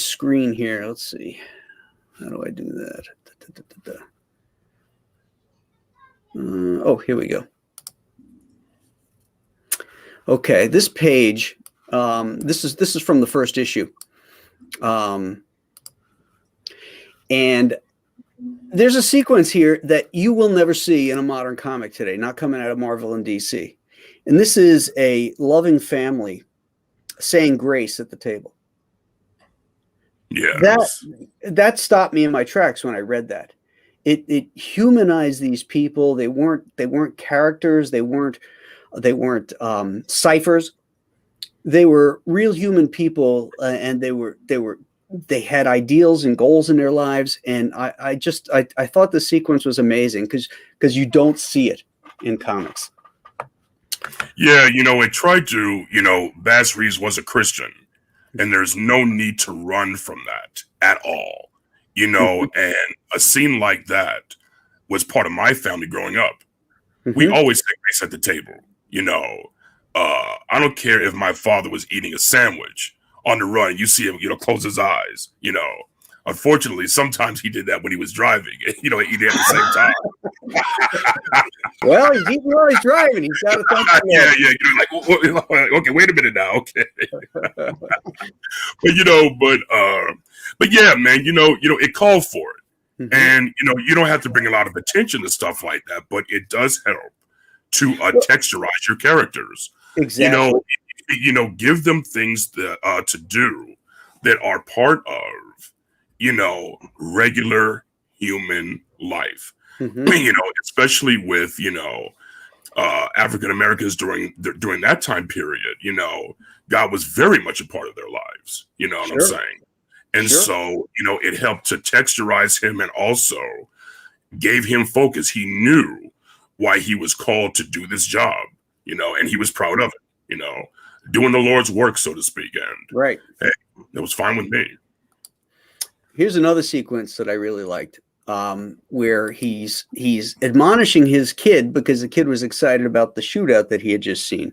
A: screen here. Let's see. How do I do that? Oh, here we go. Okay, this page. This is from the first issue, and there's a sequence here that you will never see in a modern comic today, not coming out of Marvel and DC. And this is a loving family saying grace at the table.
C: Yes.
A: That stopped me in my tracks when I read that. It humanized these people. They weren't characters. They weren't ciphers. They were real human people, and they had ideals and goals in their lives. And I thought the sequence was amazing because you don't see it in comics.
C: Yeah, you know, it tried to, you know, Bass Reeves was a Christian, and there's no need to run from that at all, you know, and a scene like that was part of my family growing up. We always say grace at the table, you know. I don't care if my father was eating a sandwich on the run, you see him, you know, close his eyes, you know. Unfortunately, sometimes he did that when he was driving, you know, eating at the same time.
A: Well, he's eating while he's driving. He's got to think.
C: Yeah. You're like, okay, wait a minute now. Okay. But yeah, man, you know, it called for it. And, you know, you don't have to bring a lot of attention to stuff like that, but it does help to texturize your characters.
A: Exactly.
C: You know, give them things that, to do that are part of, you know, regular human life. You know, especially with, you know, African Americans during that time period. You know, God was very much a part of their lives. You know what I'm saying? And so, you know, it helped to texturize him and also gave him focus. He knew why he was called to do this job, you know, and he was proud of it, you know, doing the Lord's work, so to speak. And hey, it was fine with me.
A: Here's another sequence that I really liked, where he's admonishing his kid because the kid was excited about the shootout that he had just seen.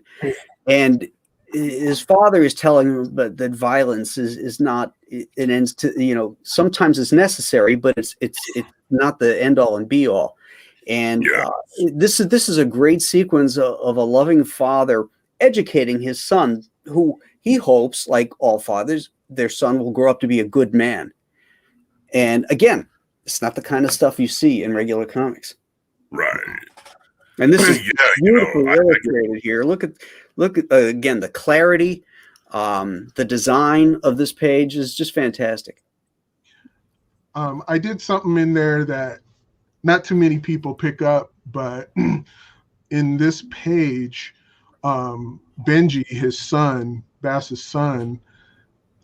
A: And his father is telling him that violence is not an end to, you know, sometimes it's necessary, but it's not the end all and be all. And this is a great sequence of a loving father educating his son, who he hopes, like all fathers, their son will grow up to be a good man. And again, it's not the kind of stuff you see in regular comics.
C: Right.
A: And this is beautifully illustrated here. Look at again, the clarity, the design of this page is just fantastic.
B: I did something in there that not too many people pick up, but in this page, Benji, his son, Bass's son,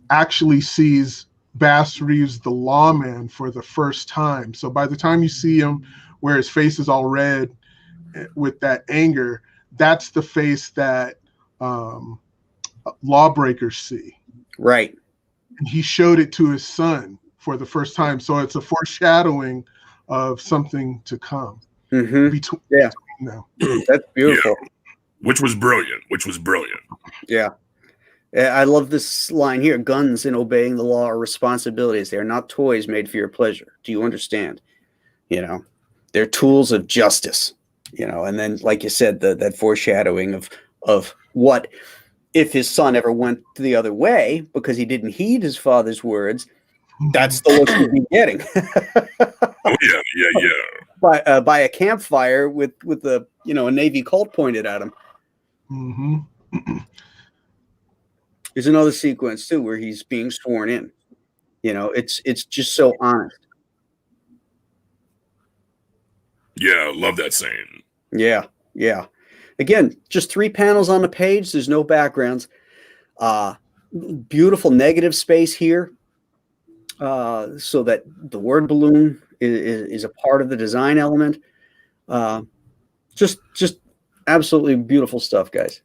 B: actually sees Bass Reeves, the lawman, for the first time. So by the time you see him where his face is all red with that anger, that's the face that lawbreakers see.
A: Right.
B: And he showed it to his son for the first time. So it's a foreshadowing of something to come.
A: Mm-hmm.
B: Between them.
A: That's beautiful.
C: Yeah. Which was brilliant.
A: Yeah. I love this line here. Guns and obeying the law are responsibilities. They are not toys made for your pleasure. Do you understand? You know, they're tools of justice, you know, and then, like you said, that foreshadowing of what if his son ever went the other way because he didn't heed his father's words, that's the look he'd be getting.
C: Oh, yeah.
A: By a campfire with a Navy Colt pointed at him.
B: Mm-hmm.
A: There's another sequence too where he's being sworn in. You know, it's just so honest.
C: Yeah, love that scene.
A: Yeah. Again, just 3 panels on the page. There's no backgrounds. Beautiful negative space here, so that the word balloon is a part of the design element. Just absolutely beautiful stuff, guys.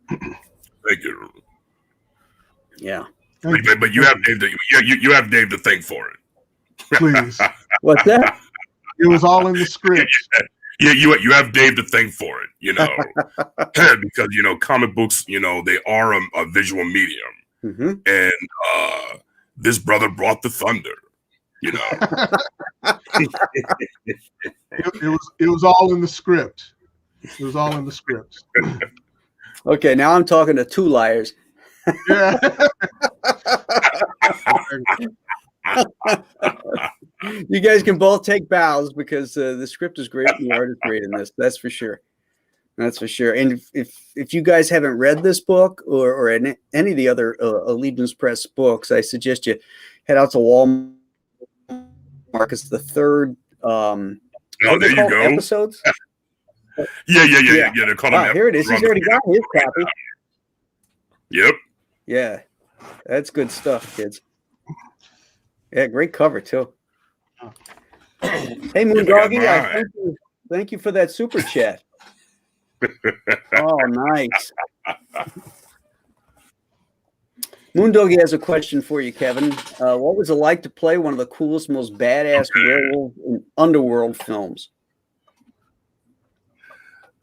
C: Thank you.
A: Yeah.
C: But you have Dave. You have Dave to thank for it.
B: Please.
A: What's that?
B: It was all in the script.
C: Yeah, you have Dave to thank for it, because comic books, they are a visual medium,
A: mm-hmm.
C: and this brother brought the thunder,
B: It was all in the script. It was all in the script.
A: Okay, now I'm talking to 2 liars.
B: Yeah.
A: You guys can both take bows because the script is great and the art is great in this. That's for sure. And if you guys haven't read this book or any of the other Allegiance Press books, I suggest you head out to Walmart. It's the 3rd.
C: There you go.
A: Episodes.
C: Yeah. They're calling
A: here it is. He's already got his copy.
C: Yep.
A: Yeah, that's good stuff, kids. Yeah, great cover too. Hey, Moondoggy, thank you for that super chat. Oh, nice. Moondoggy has a question for you, Kevin. What was it like to play one of the coolest, most badass werewolf and underworld films?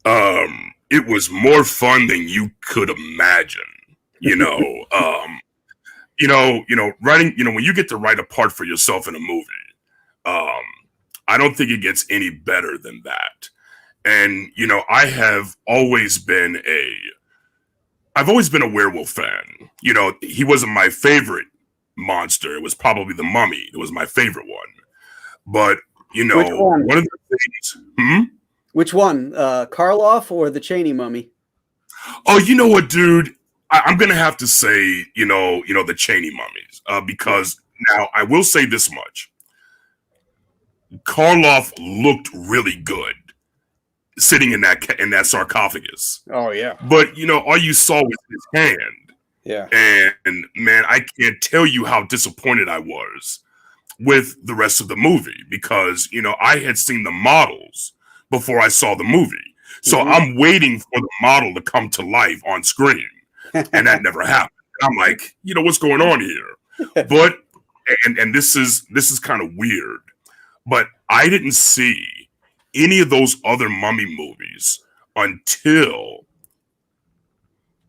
C: It was more fun than you could imagine. Writing, when you get to write a part for yourself in a movie, I don't think it gets any better than that. And, I've always been a werewolf fan. He wasn't my favorite monster. It was probably the Mummy. It was my favorite one. But, one of the things,
A: Which one? Karloff or the Cheney Mummy?
C: Oh, you know what, dude? I'm gonna have to say, the Cheney mummies, because now I will say this much: Karloff looked really good sitting in that sarcophagus.
A: Oh yeah.
C: But all you saw was his hand.
A: Yeah.
C: And man, I can't tell you how disappointed I was with the rest of the movie because I had seen the models before I saw the movie, so I'm waiting for the model to come to life on screen. And that never happened. I'm like, what's going on here? But and this is kind of weird, but I didn't see any of those other Mummy movies until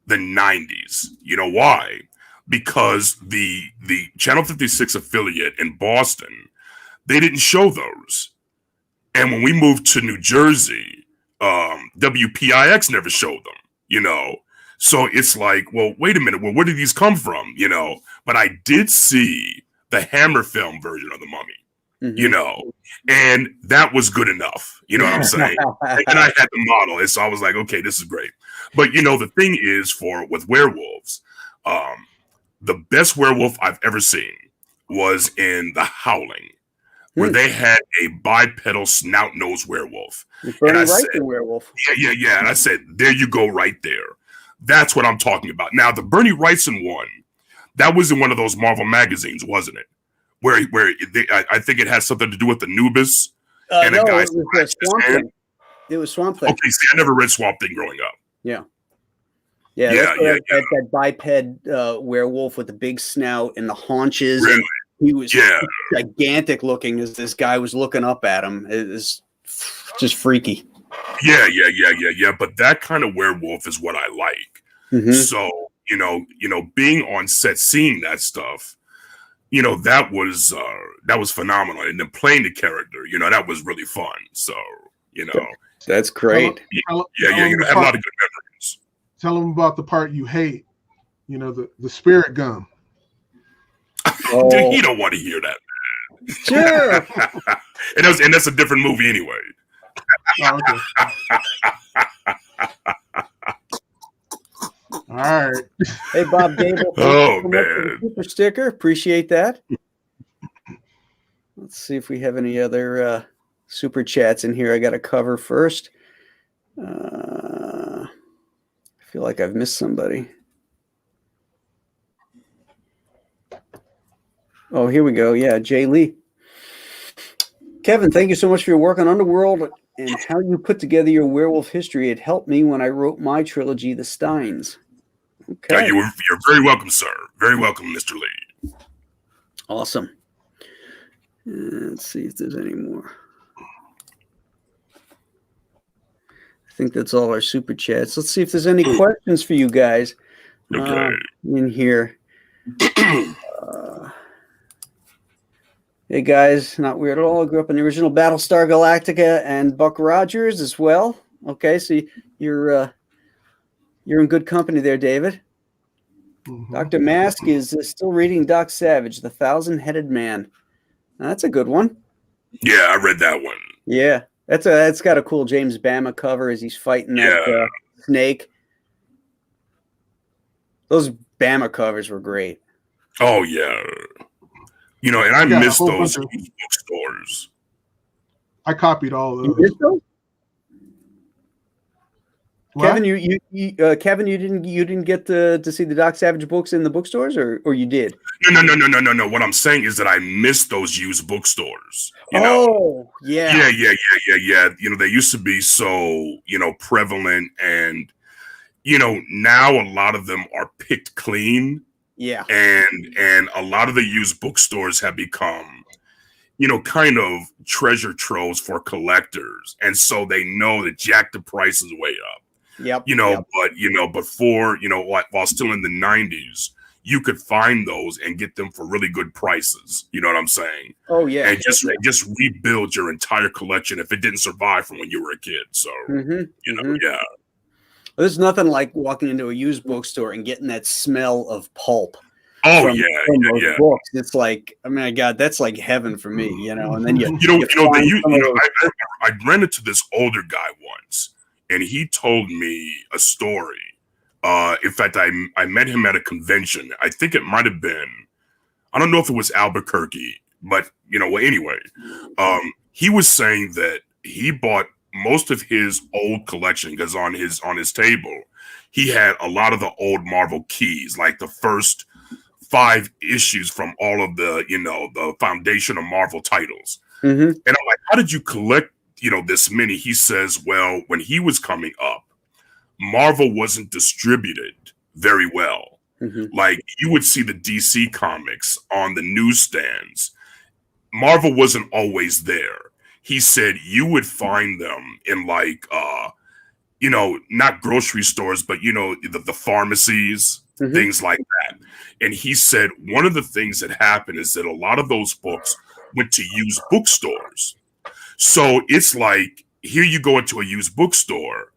C: the 90s. You know why? Because the Channel 56 affiliate in Boston, they didn't show those. And when we moved to New Jersey, WPIX never showed them, So it's like, well, wait a minute. Well, where did these come from? But I did see the Hammer film version of the Mummy, and that was good enough. You know what I'm saying? And I had the model. And so I was like, okay, this is great. But, the thing is with werewolves, the best werewolf I've ever seen was in The Howling. where they had a bipedal snout-nosed werewolf.
A: Bernie Wright, the werewolf.
C: Yeah. And I said, there you go right there. That's what I'm talking about. Now, the Bernie Wrightson one, that was in one of those Marvel magazines, wasn't it? Where I think it has something to do with Anubis and
A: no,
C: a guy.
A: it was Swamp Thing. It was Swamp Thing.
C: Okay, see, I never read Swamp Thing growing up.
A: Yeah. That biped werewolf with the big snout and the haunches.
C: Really?
A: And he was gigantic looking as this guy was looking up at him. It was just freaky.
C: Yeah. But that kind of werewolf is what I like.
A: Mm-hmm.
C: So, being on set, seeing that stuff, that was phenomenal. And then playing the character, that was really fun. So,
A: that's great.
C: I had a lot of good memories.
B: Tell them about the part you hate, the spirit gum.
C: Oh. Dude, you don't want to hear that, man.
A: Sure.
C: and that's a different movie anyway.
B: Oh, okay. All right.
A: Hey, Bob Dable.
C: Man.
A: Super sticker. Appreciate that. Let's see if we have any other super chats in here. I got to cover first. I feel like I've missed somebody. Oh, here we go. Yeah, Jay Lee. Kevin, thank you so much for your work on Underworld and how you put together your werewolf history. It helped me when I wrote my trilogy, The Steins. Okay.
C: You're very welcome, sir. Very welcome, Mr. Lee.
A: Awesome. Let's see if there's any more. I think that's all our super chats. Let's see if there's any questions for you guys in here. Hey guys, not weird at all. I grew up in the original Battlestar Galactica and Buck Rogers as well. Okay, so you're in good company there, David. Mm-hmm. Dr. Mask is still reading Doc Savage, The Thousand-Headed Man. Now, that's a good one.
C: Yeah, I read that one.
A: Yeah, that's got a cool James Bama cover as he's fighting that snake. Those Bama covers were great.
C: Oh yeah. And I miss those bookstores.
B: I copied all of those.
A: You missed those? What? Kevin, you didn't get to see the Doc Savage books in the bookstores, or you did?
C: No. What I'm saying is that I miss those used bookstores.
A: Oh, yeah.
C: Yeah. They used to be so prevalent, and now a lot of them are picked clean.
A: Yeah.
C: And a lot of the used bookstores have become, kind of treasure troves for collectors. And so they know that jack the price is way up.
A: Yep.
C: But before, while still in the 90s, you could find those and get them for really good prices. You know what I'm saying?
A: Oh yeah.
C: And just rebuild your entire collection if it didn't survive from when you were a kid. So, yeah.
A: There's nothing like walking into a used bookstore and getting that smell of pulp.
C: Oh,
A: from those books. It's like, oh my God, that's like heaven for me, And then
C: I ran into this older guy once, and he told me a story. In fact, I met him at a convention. I think it might have been, I don't know if it was Albuquerque, but anyway, he was saying that he bought most of his old collection, because on his table he had a lot of the old Marvel keys, like the first 5 issues from all of the the foundation of Marvel titles. Mm-hmm. And I'm like, how did you collect this many? He says, well, when he was coming up, Marvel wasn't distributed very well. Mm-hmm. Like, you would see the DC comics on the newsstands. Marvel wasn't always there. He said you would find them in not grocery stores, but the pharmacies, mm-hmm. things like that. And he said one of the things that happened is that a lot of those books went to used bookstores. So it's like, here you go into a used bookstore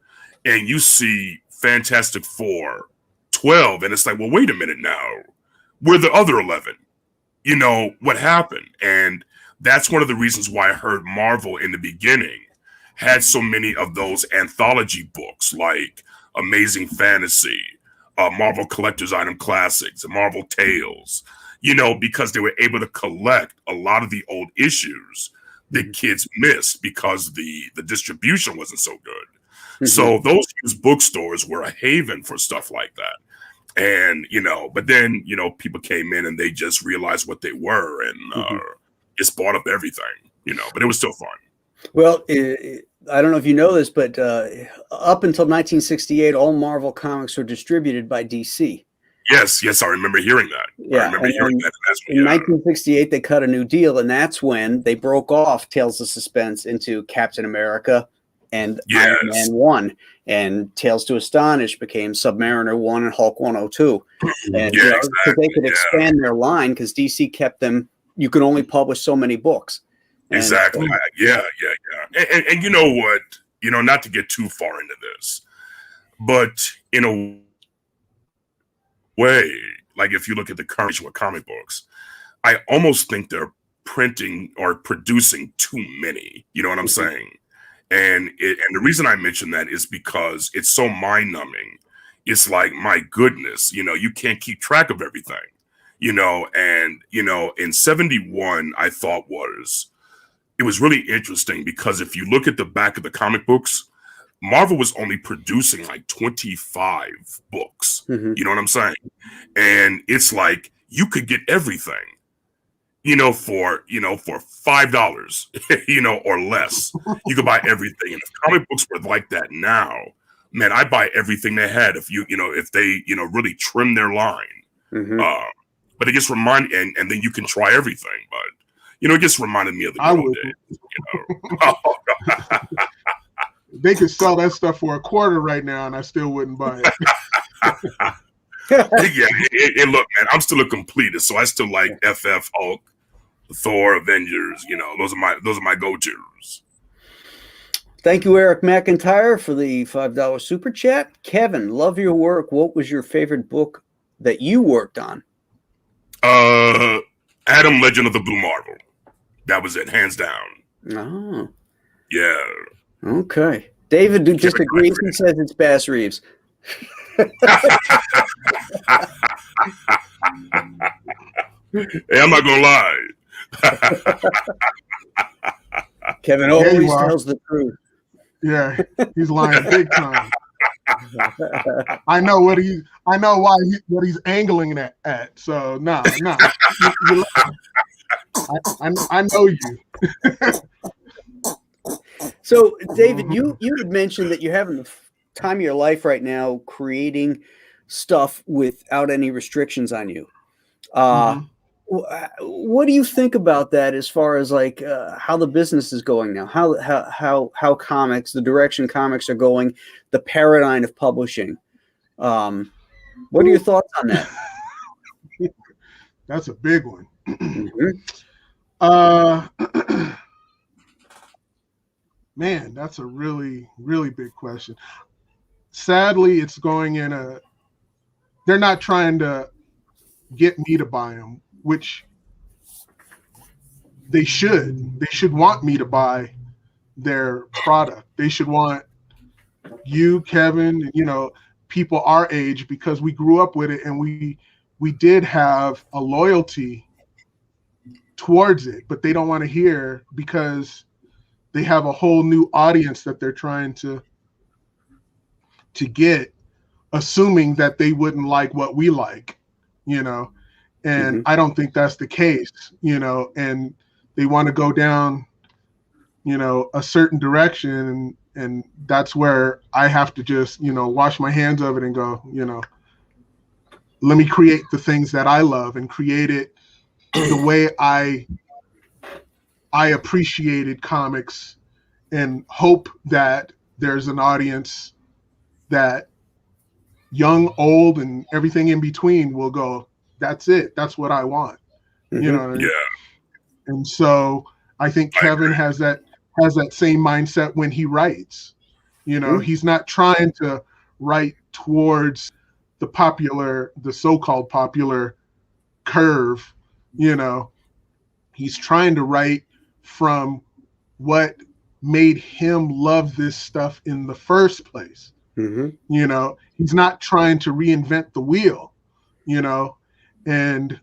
C: and you see Fantastic Four 12, and it's like, well, wait a minute now. Where the other 11? What happened? And that's one of the reasons why I heard Marvel in the beginning had so many of those anthology books like Amazing Fantasy, Marvel Collector's Item Classics, Marvel Tales, you know, because they were able to collect a lot of the old issues that kids missed because the distribution wasn't so good. So those used bookstores were a haven for stuff like that. And, you know, but then, you know, people came in and they just realized what they were and just bought up everything, you know, but it was still fun.
A: Well, I don't know if you know this, but up until 1968, all Marvel comics were distributed by DC.
C: Yes, I remember hearing that.
A: Yeah,
C: I remember hearing that.
A: In 1968, they cut a new deal, and that's when they broke off Tales of Suspense into Captain America and Iron Man 1, and Tales to Astonish became Submariner 1 and Hulk 102. And you know, so they could expand their line because DC kept them. You could only publish so many books.
C: Exactly. Yeah. And you know what? You know, not to get too far into this, but in a way, like if you look at the current issue of comic books, I almost think they're printing or producing too many. You know what I'm saying? And the reason I mention that is because it's so mind-numbing. It's like, my goodness, you know, you can't keep track of everything, you know. And, you know, in 71, I thought it was really interesting because if you look at the back of the comic books, Marvel was only producing like 25 books. You know what I'm saying? And it's like, you could get everything, you know, for $5, you know, or less. You could buy everything. And if comic books were like that now, man, I'd buy everything they had if if they, you know, really trim their line. But it just reminded, and then you can try everything. But, you know, it just reminded me of the good old days. You know?
B: They could sell that stuff for $0.25 right now, and I still wouldn't buy it.
C: Look, man, I'm still a completist, so I still like FF, Hulk, Thor, Avengers. You know, those are my go-tos.
A: Thank you, Eric McIntyre, for the $5 super chat. Kevin, love your work. What was your favorite book that you worked on?
C: Adam, Legend of the Blue Marvel. That was it, hands down.
A: Oh,
C: yeah.
A: Okay. David disagrees. He says it's Bass Reeves.
C: Hey, I'm not gonna lie.
A: Kevin always tells the truth.
B: Yeah, he's lying big time. I know what he's angling at. So no. I know you.
A: So, David, you had mentioned that you're having the time of your life right now creating stuff without any restrictions on you. What do you think about that as far as like how the business is going now? How comics, the direction comics are going, the paradigm of publishing. What are your thoughts on that?
B: That's a big one. Man, that's a really, really big question. Sadly, it's going in they're not trying to get me to buy them, which they should. They should want me to buy their product. They should want you, Kevin, you know, people our age, because we grew up with it and we did have a loyalty towards it, but they don't want to hear because they have a whole new audience that they're trying to get, assuming that they wouldn't like what we like, you know. And I don't think that's the case, you know, and they want to go down, you know, a certain direction. And that's where I have to just, you know, wash my hands of it and go, you know, let me create the things that I love and create it the way I appreciated comics, and hope that there's an audience that, young, old, and everything in between, will go, that's it. That's what I want. You know what I mean?
C: Yeah.
B: And so I think Kevin has that same mindset when he writes. You know, he's not trying to write towards the so-called popular curve, you know. He's trying to write from what made him love this stuff in the first place. You know, he's not trying to reinvent the wheel, you know. And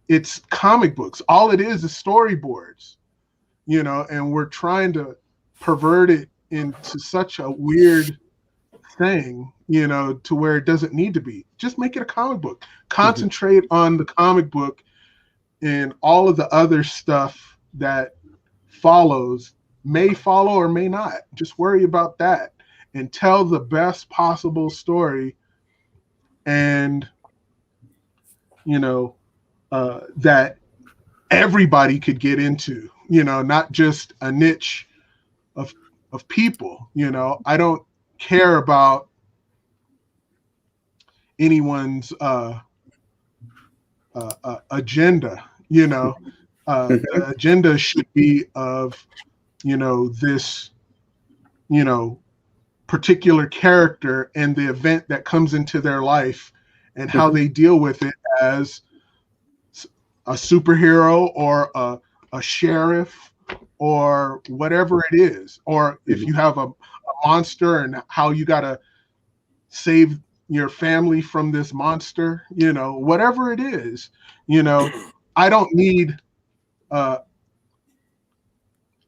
B: it's comic books. All it is storyboards, you know, and we're trying to pervert it into such a weird thing, you know, to where it doesn't need to be. Just make it a comic book. Concentrate on the comic book, and all of the other stuff that follows may follow or may not. Just worry about that and tell the best possible story, and you know, that everybody could get into, you know, not just a niche of people. You know, I don't care about anyone's agenda. You know, the agenda should be of, you know, this, you know, particular character and the event that comes into their life and how they deal with it as a superhero or a sheriff or whatever it is. Or if you have a monster, and how you got to save your family from this monster, you know, whatever it is, you know, I don't need a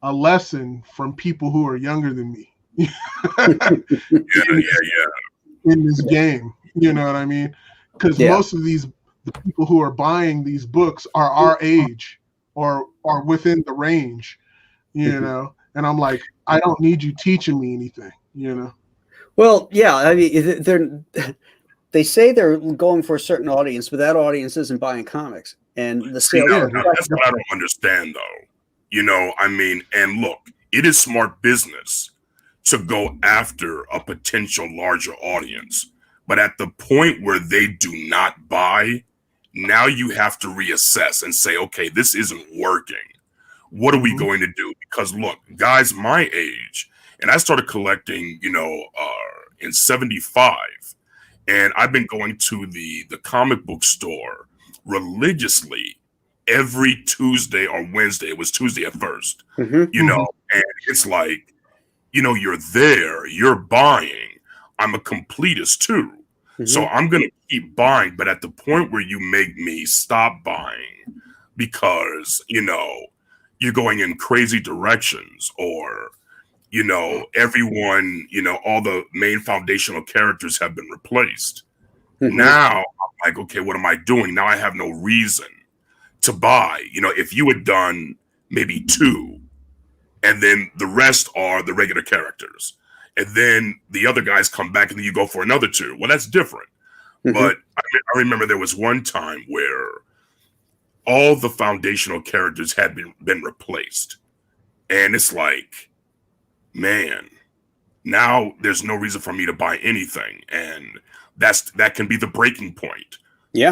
B: lesson from people who are younger than me. In this game, you know what I mean? Because most of the people who are buying these books are our age or are within the range, you know. And I'm like, I don't need you teaching me anything, you know.
A: Well, yeah, I mean, they say they're going for a certain audience, but that audience isn't buying comics. And the sales.
C: That's what I don't understand, though. You know, I mean, and look, it is smart business to go after a potential larger audience. But at the point where they do not buy, now you have to reassess and say, okay, this isn't working. What are we going to do? Because look, guys my age, and I started collecting, you know, in 75, and I've been going to the comic book store religiously every Tuesday or Wednesday. It was Tuesday at first, you know, and it's like, you know, you're there, you're buying. I'm a completist too. So I'm going to keep buying. But at the point where you make me stop buying because, you know, you're going in crazy directions, or, you know, everyone, you know, all the main foundational characters have been replaced. Now I'm like, okay, what am I doing? Now I have no reason to buy. You know, if you had done maybe 2, and then the rest are the regular characters, and then the other guys come back, and then you go for another 2. Well, that's different. But I remember there was one time where all the foundational characters had been replaced. And it's like, man, now there's no reason for me to buy anything. And that can be the breaking point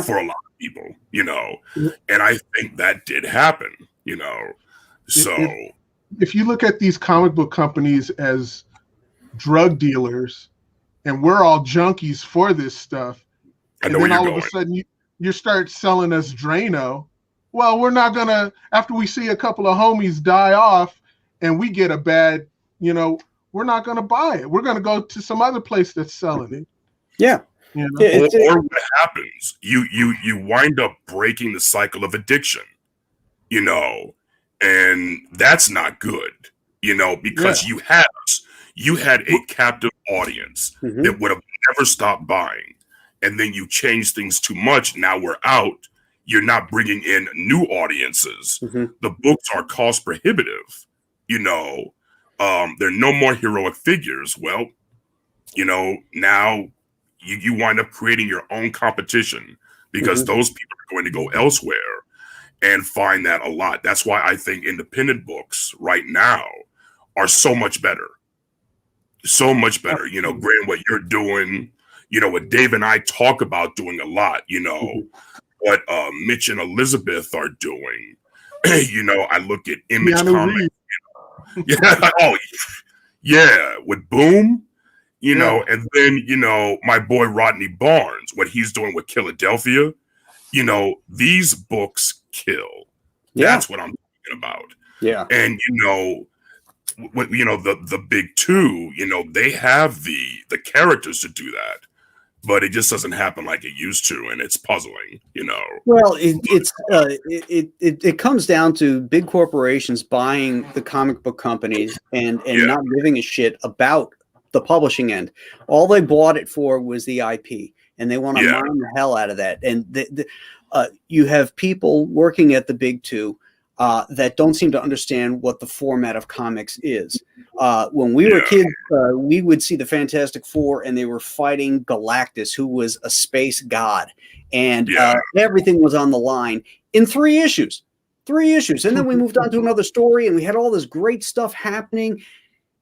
C: for a lot of people, you know. And I think that did happen, you know. So
B: if you look at these comic book companies as drug dealers, and we're all junkies for this stuff, and then all of a sudden you start selling us Drano. Well, we're not gonna, after we see a couple of homies die off and we get a bad, you know, we're not gonna buy it. We're gonna go to some other place that's selling it.
A: Yeah.
B: You know?
C: Or what happens? You wind up breaking the cycle of addiction, you know, and that's not good, you know, because you had a captive audience that would have never stopped buying, and then you change things too much. Now we're out. You're not bringing in new audiences. The books are cost prohibitive. You know, there are no more heroic figures. Well, you know, now you wind up creating your own competition, because those people are going to go elsewhere and find that a lot. That's why I think independent books right now are so much better. So much better. You know, Graham, what you're doing, you know, what Dave and I talk about doing a lot, you know, what Mitch and Elizabeth are doing. You know, I look at Image Comics. You know, with Boom, you know, and then, you know, my boy Rodney Barnes, what he's doing with Philadelphia, you know, these books kill. That's what I'm talking about. And, you know, the big 2, you know, they have the characters to do that. but it just doesn't happen like it used to, and it's puzzling, you know.
A: Well, it comes down to big corporations buying the comic book companies and not giving a shit about the publishing end. All they bought it for was the IP, and they want to mine the hell out of that. And you have people working at the big two that don't seem to understand what the format of comics is. When we were kids, we would see the Fantastic Four, and they were fighting Galactus, who was a space god, and everything was on the line in 3 issues. 3 issues, and then we moved on to another story, and we had all this great stuff happening.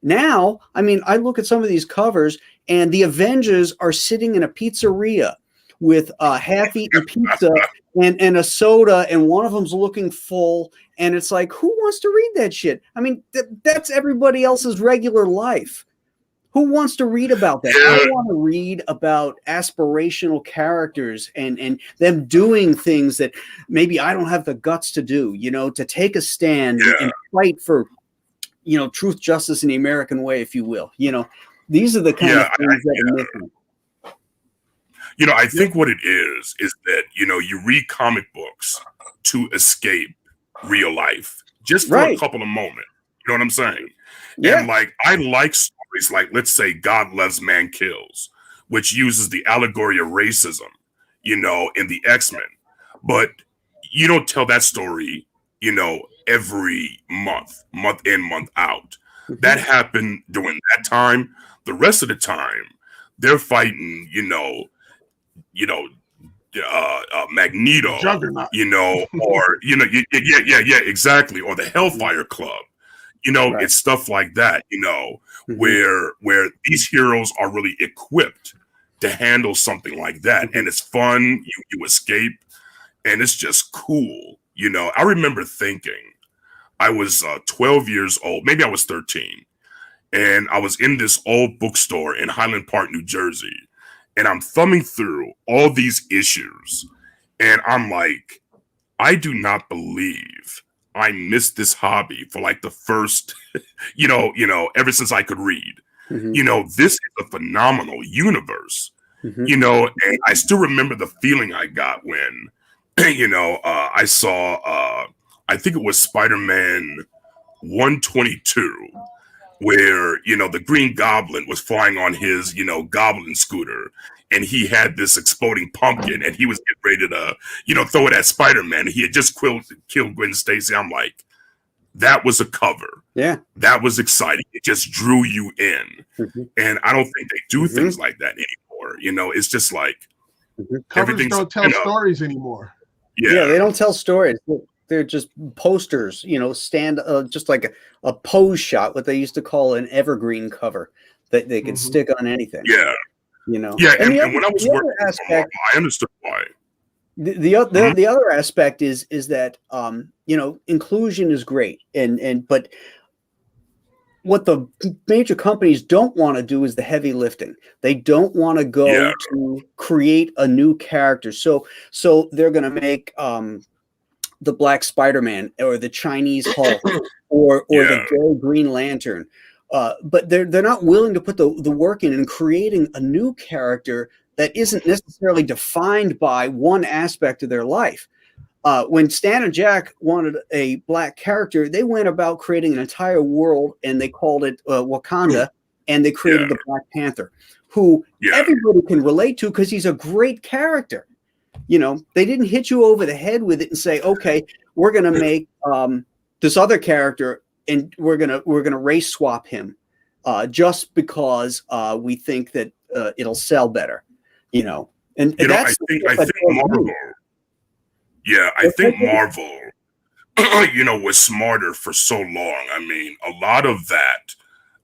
A: Now, I mean, I look at some of these covers, and the Avengers are sitting in a pizzeria with half-eaten pizza and a soda, and one of them's looking full, and it's like, who wants to read that shit? I mean, that's everybody else's regular life. Who wants to read about that? I want to read about aspirational characters and them doing things that maybe I don't have the guts to do, you know, to take a stand and fight for, you know, truth, justice, and the American way, if you will. You know, these are the kind of things that are missing.
C: You know, I think what it is that, you know, you read comic books to escape real life just for a couple of moments. You know what I'm saying? Yeah. And like, I like stories like, let's say, God Loves, Man Kills, which uses the allegory of racism, you know, in the X-Men. But you don't tell that story, you know, every month in, month out. That happened during that time. The rest of the time, they're fighting, Magneto,
B: Juggernaut.
C: you know, or, you know, exactly. Or the Hellfire Club, you know, it's stuff like that, you know, where these heroes are really equipped to handle something like that. And it's fun. You escape, and it's just cool. You know, I remember thinking I was 12 years old, maybe I was 13. And I was in this old bookstore in Highland Park, New Jersey. And I'm thumbing through all these issues. And I'm like, I do not believe I missed this hobby for like the first, you know, ever since I could read. You know, this is a phenomenal universe. You know, and I still remember the feeling I got when, you know, I saw, I think it was Spider-Man 122, where, you know, the Green Goblin was flying on his, you know, Goblin scooter, and he had this exploding pumpkin, and he was getting ready to, you know, throw it at Spider-Man. He had just killed Gwen Stacy. I'm like, that was a cover. Yeah. That was exciting. It just drew you in. And I don't think they do things like that anymore. You know, it's just like,
B: covers don't tell stories anymore.
A: Yeah, they don't tell stories. They're just posters, you know, just like a pose shot, what they used to call an evergreen cover that they could stick on anything.
C: Yeah.
A: You know.
C: Yeah, and when I was working on Marvel, I understood why.
A: The other aspect is that you know, inclusion is great, but what the major companies don't want to do is the heavy lifting. They don't want to go to create a new character. So they're going to make the Black Spider-Man or the Chinese Hulk or the gay Green Lantern. But they're not willing to put the work in creating a new character that isn't necessarily defined by one aspect of their life. When Stan and Jack wanted a black character, they went about creating an entire world, and they called it Wakanda, and they created the Black Panther, who everybody can relate to because he's a great character. You know, they didn't hit you over the head with it and say, okay, we're going to make this other character, and we're gonna race swap him just because we think that it'll sell better. You know, and
C: you know, I think Marvel. Yeah, I think Marvel, you know, was smarter for so long. I mean, a lot of that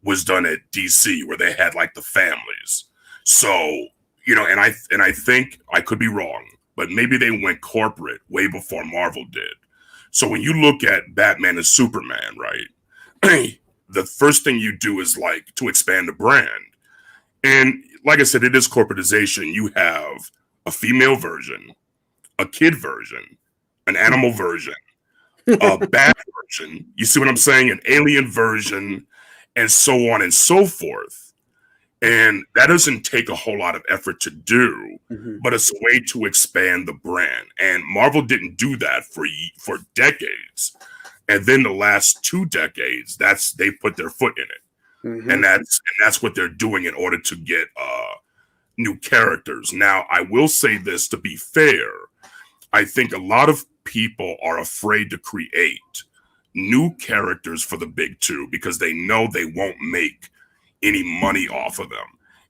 C: was done at DC, where they had like the families. So, you know, and I think I could be wrong, but maybe they went corporate way before Marvel did. So when you look at Batman and Superman, right, the first thing you do is like to expand the brand. And like I said, it is corporatization. You have a female version, a kid version, an animal version, a bat version. You see what I'm saying? An alien version, and so on and so forth. And that doesn't take a whole lot of effort to do,
A: Mm-hmm.
C: but it's a way to expand the brand. And Marvel didn't do that for decades. And then the last 2 decades, they put their foot in it.
A: Mm-hmm.
C: And that's what they're doing in order to get new characters. Now, I will say this, to be fair, I think a lot of people are afraid to create new characters for the big two because they know they won't make any money off of them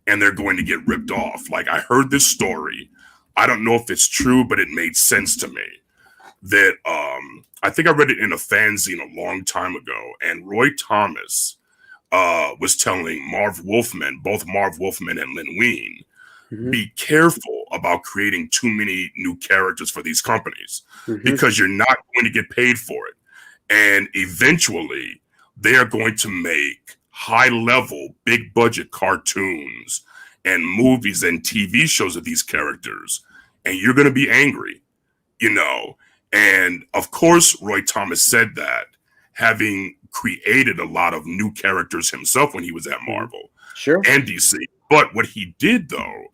C: and they're going to get ripped off. Like, I heard this story. I don't know if it's true, but it made sense to me that I think I read it in a fanzine a long time ago, and Roy Thomas was telling Marv Wolfman, both Marv Wolfman and Lin Wein,
A: Mm-hmm.
C: be careful about creating too many new characters for these companies
A: Mm-hmm.
C: because you're not going to get paid for it. And eventually they are going to make high-level, big-budget cartoons and movies and TV shows of these characters, and you're going to be angry, you know? And, of course, Roy Thomas said that, having created a lot of new characters himself when he was at Marvel
A: Sure.
C: and DC. But what he did, though,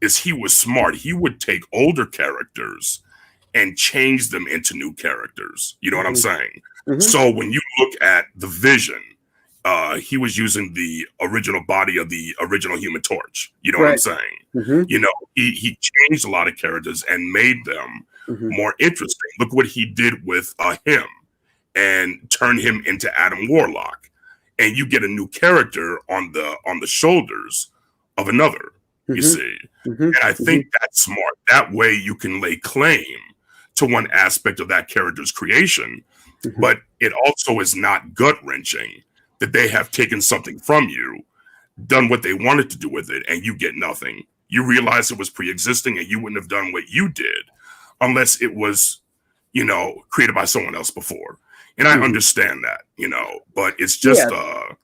C: is he was smart. He would take older characters and change them into new characters. You know what I'm saying?
A: Mm-hmm.
C: So when you look at the Vision, he was using the original body of the original Human Torch. You know what I'm saying?
A: Mm-hmm.
C: You know, he changed a lot of characters and made them
A: Mm-hmm.
C: more interesting. Look what he did with him and turn him into Adam Warlock. And you get a new character on the shoulders of another, you see.
A: Mm-hmm.
C: And I think that's smart. That way you can lay claim to one aspect of that character's creation,
A: Mm-hmm.
C: but it also is not gut-wrenching that they have taken something from you, done what they wanted to do with it, and you get nothing. You realize it was pre-existing and you wouldn't have done what you did unless it was, you know, created by someone else before. And I understand that, you know, but it's just a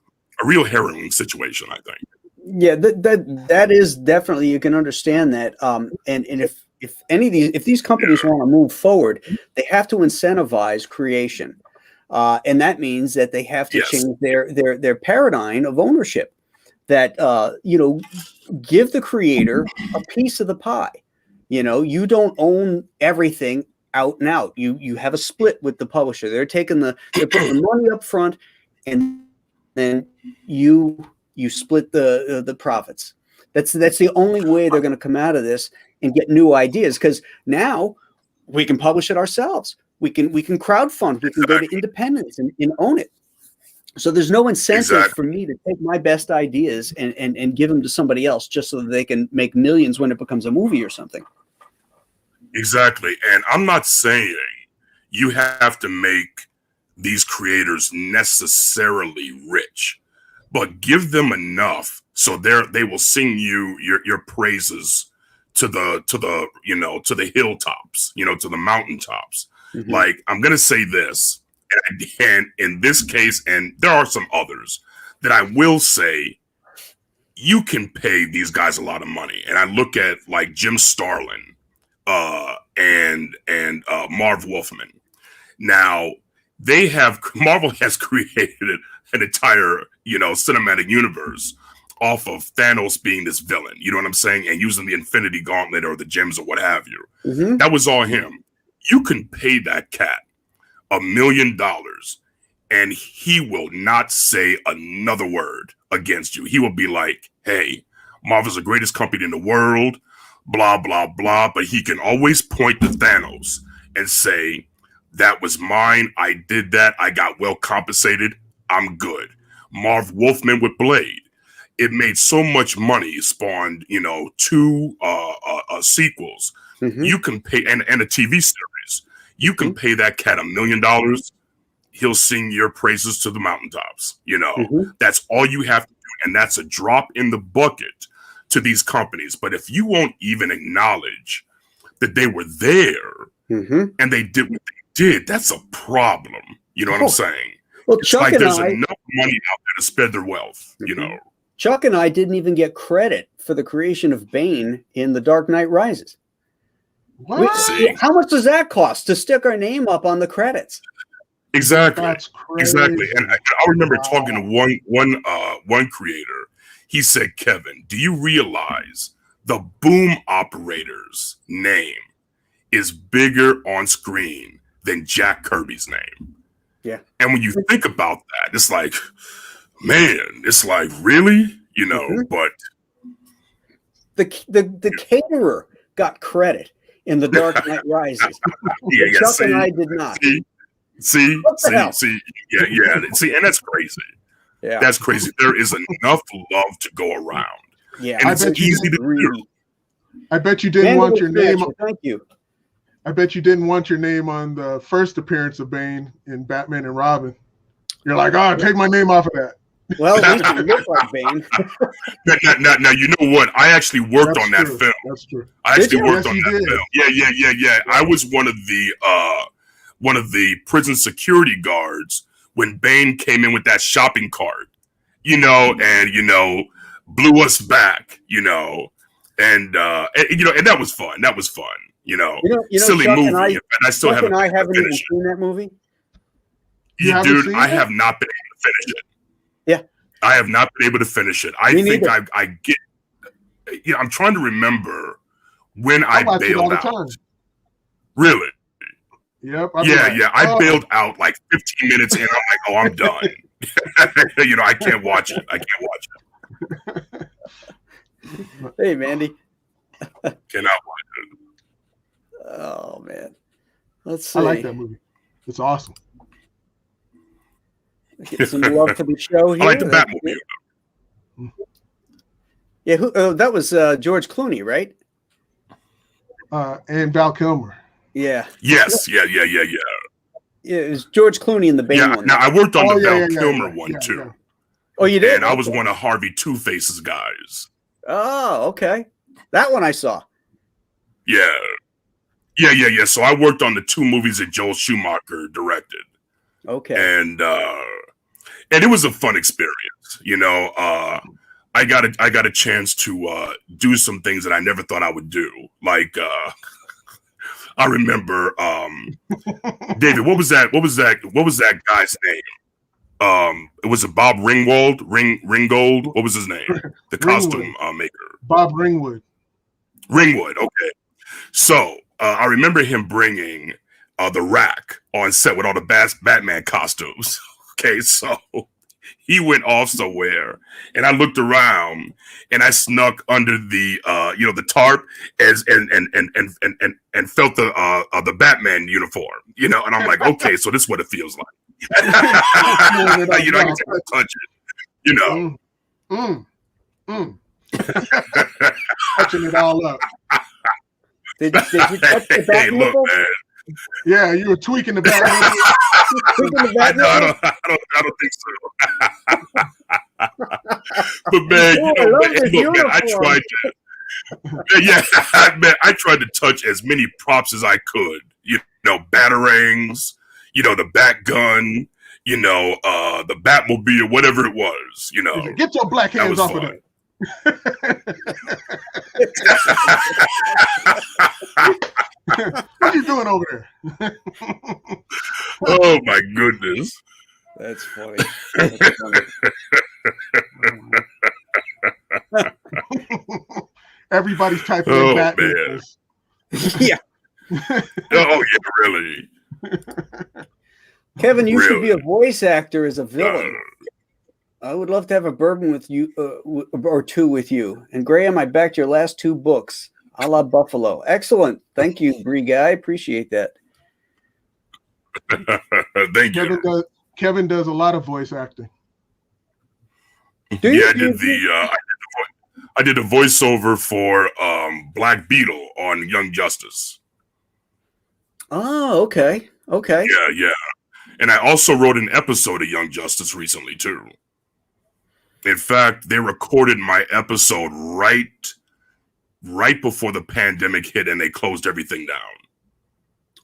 C: real harrowing situation, I think.
A: Yeah, that is definitely, you can understand that. And if these companies want to move forward, they have to incentivize creation, and that means that they have to change their paradigm of ownership. That you know, give the creator a piece of the pie. You know, you don't own everything out and out. You have a split with the publisher. They're putting the money up front, and then you split the profits. That's the only way they're going to come out of this and get new ideas, because now we can publish it ourselves. We can crowdfund. We can go to independents and own it. So there's no incentive for me to take my best ideas and give them to somebody else just so that they can make millions when it becomes a movie or something.
C: Exactly. And I'm not saying you have to make these creators necessarily rich, but give them enough so they will sing you your praises to the you know, to the hilltops, you know, to the mountaintops.
A: Mm-hmm.
C: Like, I'm gonna say this, and in this case, and there are some others that I will say, you can pay these guys a lot of money. And I look at like Jim Starlin and Marv Wolfman. Now, Marvel has created an entire, you know, cinematic universe off of Thanos being this villain, you know what I'm saying? And using the Infinity Gauntlet or the gems or what have you.
A: Mm-hmm.
C: That was all him. You can pay that cat $1 million and he will not say another word against you. He will be like, hey, Marvel's the greatest company in the world, blah, blah, blah. But he can always point to Thanos and say, that was mine. I did that. I got well compensated. I'm good. Marv Wolfman with Blade. It made so much money, spawned, you know, 2 sequels.
A: Mm-hmm.
C: You can pay, and a TV series. You can pay that cat $1 million. He'll sing your praises to the mountaintops. You know, that's all you have to do. And that's a drop in the bucket to these companies. But if you won't even acknowledge that they were there and they did what they did, that's a problem. You know what I'm saying?
A: Well,
C: it's
A: Chuck
C: like
A: and
C: there's
A: I,
C: enough money out there to spread their wealth, you know.
A: Chuck and I didn't even get credit for the creation of Bane in The Dark Knight Rises.
B: What?
A: How much does that cost to stick our name up on the credits?
C: Exactly.
B: That's crazy.
C: Exactly. And I remember talking to one creator. He said, Kevin, do you realize the boom operator's name is bigger on screen than Jack Kirby's name?
A: Yeah.
C: And when you think about that, it's like, man, it's like, really? You know, but
A: the caterer got credit in The Dark Knight Rises.
C: yeah,
A: Chuck
C: see,
A: and I did not.
C: See,
A: hell?
C: yeah, see, and that's crazy.
A: Yeah.
C: That's crazy. There is enough love to go around.
A: Yeah.
C: And it's easy to do.
B: I bet you didn't want your name.
A: Thank you.
B: I bet you didn't want your name on the first appearance of Bane in Batman and Robin. You're like, oh, take my name off of that.
A: Well, at least you look like Bane.
C: now, you know what? I actually worked on that film.
B: That's true.
C: I actually worked
B: Yes,
C: on
B: you
C: that
B: did.
C: film. Yeah. I was one of the prison security guards when Bane came in with that shopping cart, you know, and blew us back, and that was fun. That was fun, silly
A: Chuck
C: movie.
A: and
C: And I still
A: Chuck
C: haven't
A: and I haven't even
C: finished
A: seen that movie.
B: You haven't
C: Dude,
B: seen
C: I
B: it?
C: have not been able to finish it.
A: Yeah.
C: I have not been able to finish it. I
A: Me
C: think
A: neither.
C: I get, I'm trying to remember when I
B: watch it all
C: bailed
B: the
C: out.
B: time.
C: Really?
B: Yep.
C: I bailed out like 15 minutes in. I'm like, oh, I'm done. I can't watch it. I can't watch it.
A: Hey, Mandy.
C: Cannot watch it.
A: Oh man. Let's see.
B: I like that movie. It's awesome.
A: Get some love for the show here.
C: I like the Batmobile.
A: Yeah, that was George Clooney, right?
B: And Val Kilmer.
A: Yeah.
C: Yes. Yeah.
A: Yeah, it was George Clooney in the Bane
C: Yeah.
A: one.
C: Now I worked on the
B: yeah,
C: Val
B: yeah,
C: Kilmer
B: yeah,
C: one
B: yeah,
C: too.
B: yeah.
A: Oh, you did?
C: And I was one of Harvey Two-Face's guys.
A: Oh, okay. That one I saw.
C: Yeah. So I worked on the two movies that Joel Schumacher directed.
A: Okay.
C: And it was a fun experience. I got a chance to do some things that I never thought I would do. Like I remember David, what was that guy's name? It was a Bob Ringgold. What was his name? The costume maker.
B: Bob Ringwood.
C: Ringwood, okay. So I remember him bringing the rack on set with all the Batman costumes. Okay, so he went off somewhere, and I looked around, and I snuck under the the tarp and felt the Batman uniform, and I'm like, okay, so this is what it feels like. I can touch it,
B: Touching it all up.
A: Did you touch the
C: Hey, look,
A: Batmobile?
C: man.
B: Yeah, you were tweaking the Batman.
A: Tweaking the
C: I don't think so. But man,
A: Oh, I love this
C: look, man, I
A: uniform.
C: tried to, man, I tried to touch as many props as I could. Batarangs, the bat gun, the Batmobile, whatever it was.
B: Get your black hands off of
C: fun.
B: it. What you doing over there?
C: Oh my goodness.
A: That's funny. That's funny.
B: Everybody's typing
C: Oh,
B: in Batman.
C: man.
A: Yeah.
C: Oh yeah, really.
A: Kevin, you should be a
C: Really?
A: voice actor as a villain. I would love to have a bourbon with you or two with you. And Graham, I backed your last two books, a la Buffalo. Excellent. Thank you, Bree Guy. Appreciate that.
C: Thank you.
B: Kevin does a lot of voice acting.
A: Do you?
C: Yeah, I did the voiceover for Black Beetle on Young Justice.
A: Oh, okay. Okay.
C: Yeah. And I also wrote an episode of Young Justice recently too. In fact, they recorded my episode right before the pandemic hit and they closed everything down.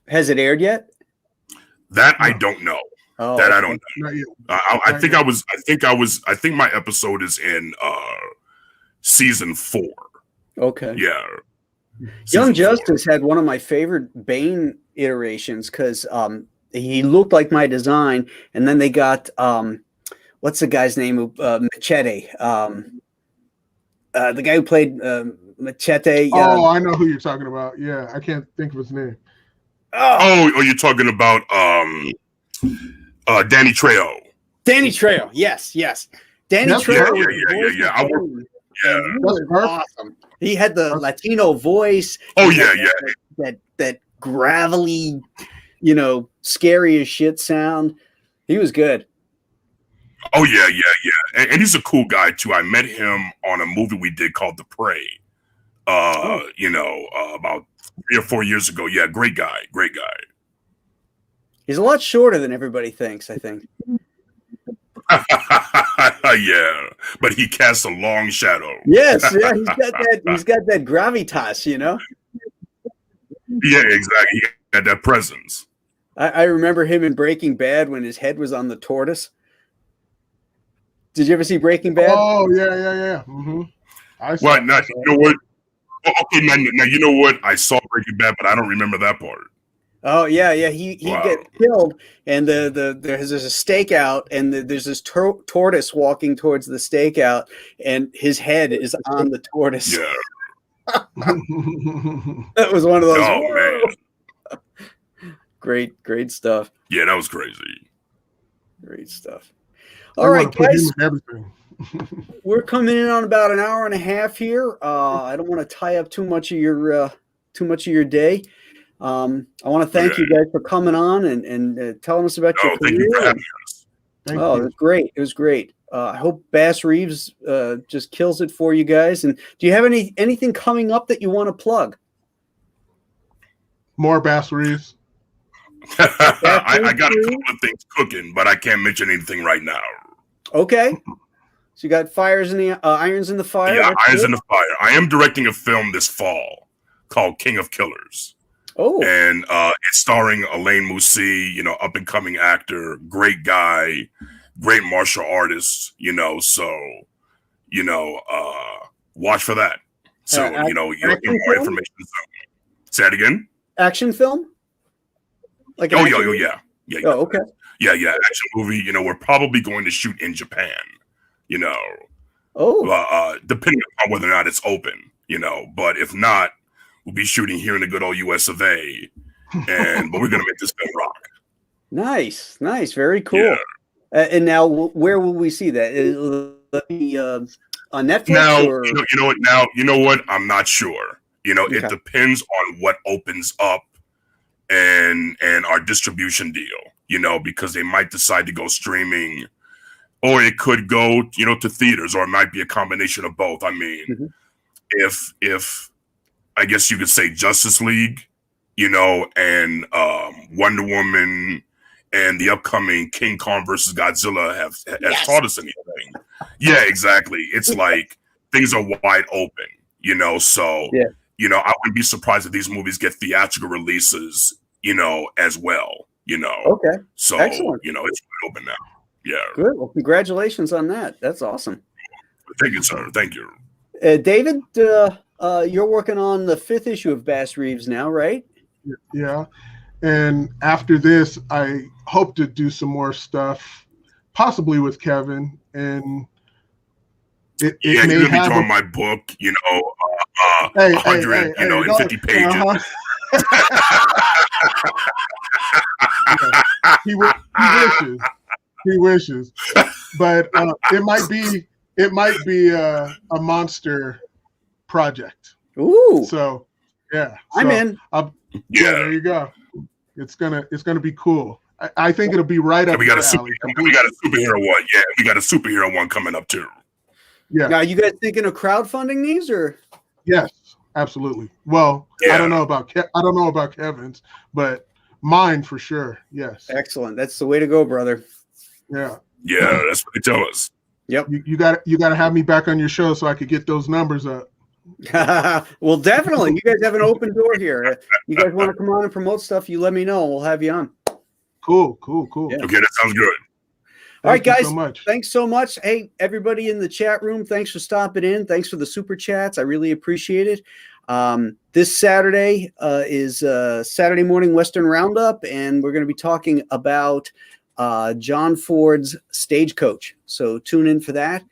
A: Has it aired yet?
C: That
B: No.
C: I don't know.
A: Oh,
C: That I don't know.
B: Not yet.
C: I think my episode is in season 4.
A: Okay.
C: Yeah.
A: Young
C: Season 4.
A: Justice had one of my favorite Bane iterations because he looked like my design, and then they got what's the guy's name? Machete. the guy who played Machete.
B: Oh, I know who you're talking about. Yeah, I can't think of his name.
C: Oh, you're talking about Danny Trejo.
A: Danny Trejo. Yes. Danny Trejo.
C: Yeah.
A: He was awesome. He had the Latino voice.
C: Oh yeah.
A: That gravelly, scary as shit sound. He was good.
C: Oh yeah. And he's a cool guy too. I met him on a movie we did called The Prey. About 3 or 4 years ago. Yeah, great guy.
A: He's a lot shorter than everybody thinks, I think.
C: Yeah, but he casts a long shadow.
A: Yes, yeah, he's got that gravitas,
C: Yeah, exactly. He got that presence.
A: I remember him in Breaking Bad when his head was on the tortoise. Did you ever see Breaking Bad?
B: Oh, yeah. Mm-hmm.
C: You know what? Okay, now you know what? I saw Breaking Bad, but I don't remember that part.
A: Oh yeah. He gets killed, and there's a stakeout, and there's this tortoise walking towards the stakeout, and his head is on the tortoise.
C: Yeah.
A: That was one of those.
C: Oh man.
A: Great stuff.
C: Yeah, that was crazy.
A: Great stuff. All right, guys.
B: Everything.
A: We're coming in on about an hour and a half here. I don't want to tie up too much of your day. I want to thank you guys for coming on and telling us about your career.
C: Thank you for having us.
B: Thank
A: It
B: you.
A: was great. It was great. I hope Bass Reeves just kills it for you guys. And do you have anything coming up that you want to plug?
B: More Bass Reeves.
C: I got a couple of things cooking, but I can't mention anything right now.
A: Okay. So you got irons in the fire.
C: Yeah, irons in the fire. I am directing a film this fall called King of Killers.
A: Oh.
C: And it's starring Alain Moussi, up and coming actor, great guy, great martial artist, so watch for that. So, you'll get more information soon. Say that again?
A: Action film? Like
C: yeah.
A: Oh, okay.
C: Yeah, action movie. We're probably going to shoot in Japan, depending on whether or not it's open, but if not, we'll be shooting here in the good old US of A, but we're going to make this film rock.
A: Nice. Very cool.
C: Yeah.
A: And now, where will we see that? It'll be on Netflix?
C: Now,
A: or?
C: You know what? I'm not sure. It depends on what opens up and our distribution deal, because they might decide to go streaming, or it could go, to theaters, or it might be a combination of both. I mean, if I guess you could say Justice League, and Wonder Woman and the upcoming King Kong versus Godzilla has taught us anything. Yeah, exactly. It's like things are wide open, so, I wouldn't be surprised if these movies get theatrical releases, as well,
A: Okay.
C: So,
A: excellent.
C: It's wide open now. Yeah.
A: Good. Well, congratulations on that. That's awesome.
C: Thank you, sir. Thank you.
A: David, you're working on the 5th issue of Bass Reeves now, right?
B: Yeah. And after this, I hope to do some more stuff, possibly with Kevin. And
C: you're going to be doing my book, 150 pages.
B: He wishes. But it might be a monster project.
A: Ooh.
B: So, yeah.
A: I'm in.
B: There you go. It's gonna be cool. I think it'll be right up.
C: We got a superhero one. Yeah, we got a superhero one coming up too.
B: Yeah.
A: Now, you guys thinking of crowdfunding these, or?
B: Yes, absolutely. Well, I don't know about Kevin's, but mine for sure. Yes.
A: Excellent. That's the way to go, brother.
B: Yeah.
C: Yeah, that's what they tell us.
A: Yep.
B: You got to have me back on your show so I could get those numbers up.
A: Well, definitely. You guys have an open door here. You guys want to come on and promote stuff, you let me know. We'll have you on.
B: Cool.
A: Yeah.
C: Okay, that sounds good.
A: All right, guys.
B: Much.
A: Thanks so much. Hey, everybody in the chat room, thanks for stopping in. Thanks for the super chats. I really appreciate it. This Saturday is Saturday Morning Western Roundup, and we're going to be talking about John Ford's Stagecoach. So tune in for that.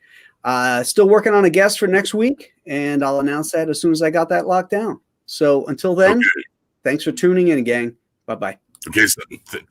A: Still working on a guest for next week, and I'll announce that as soon as I got that locked down. So until then,
C: Okay.
A: thanks for tuning in, gang. Bye-bye.
C: Okay, so thanks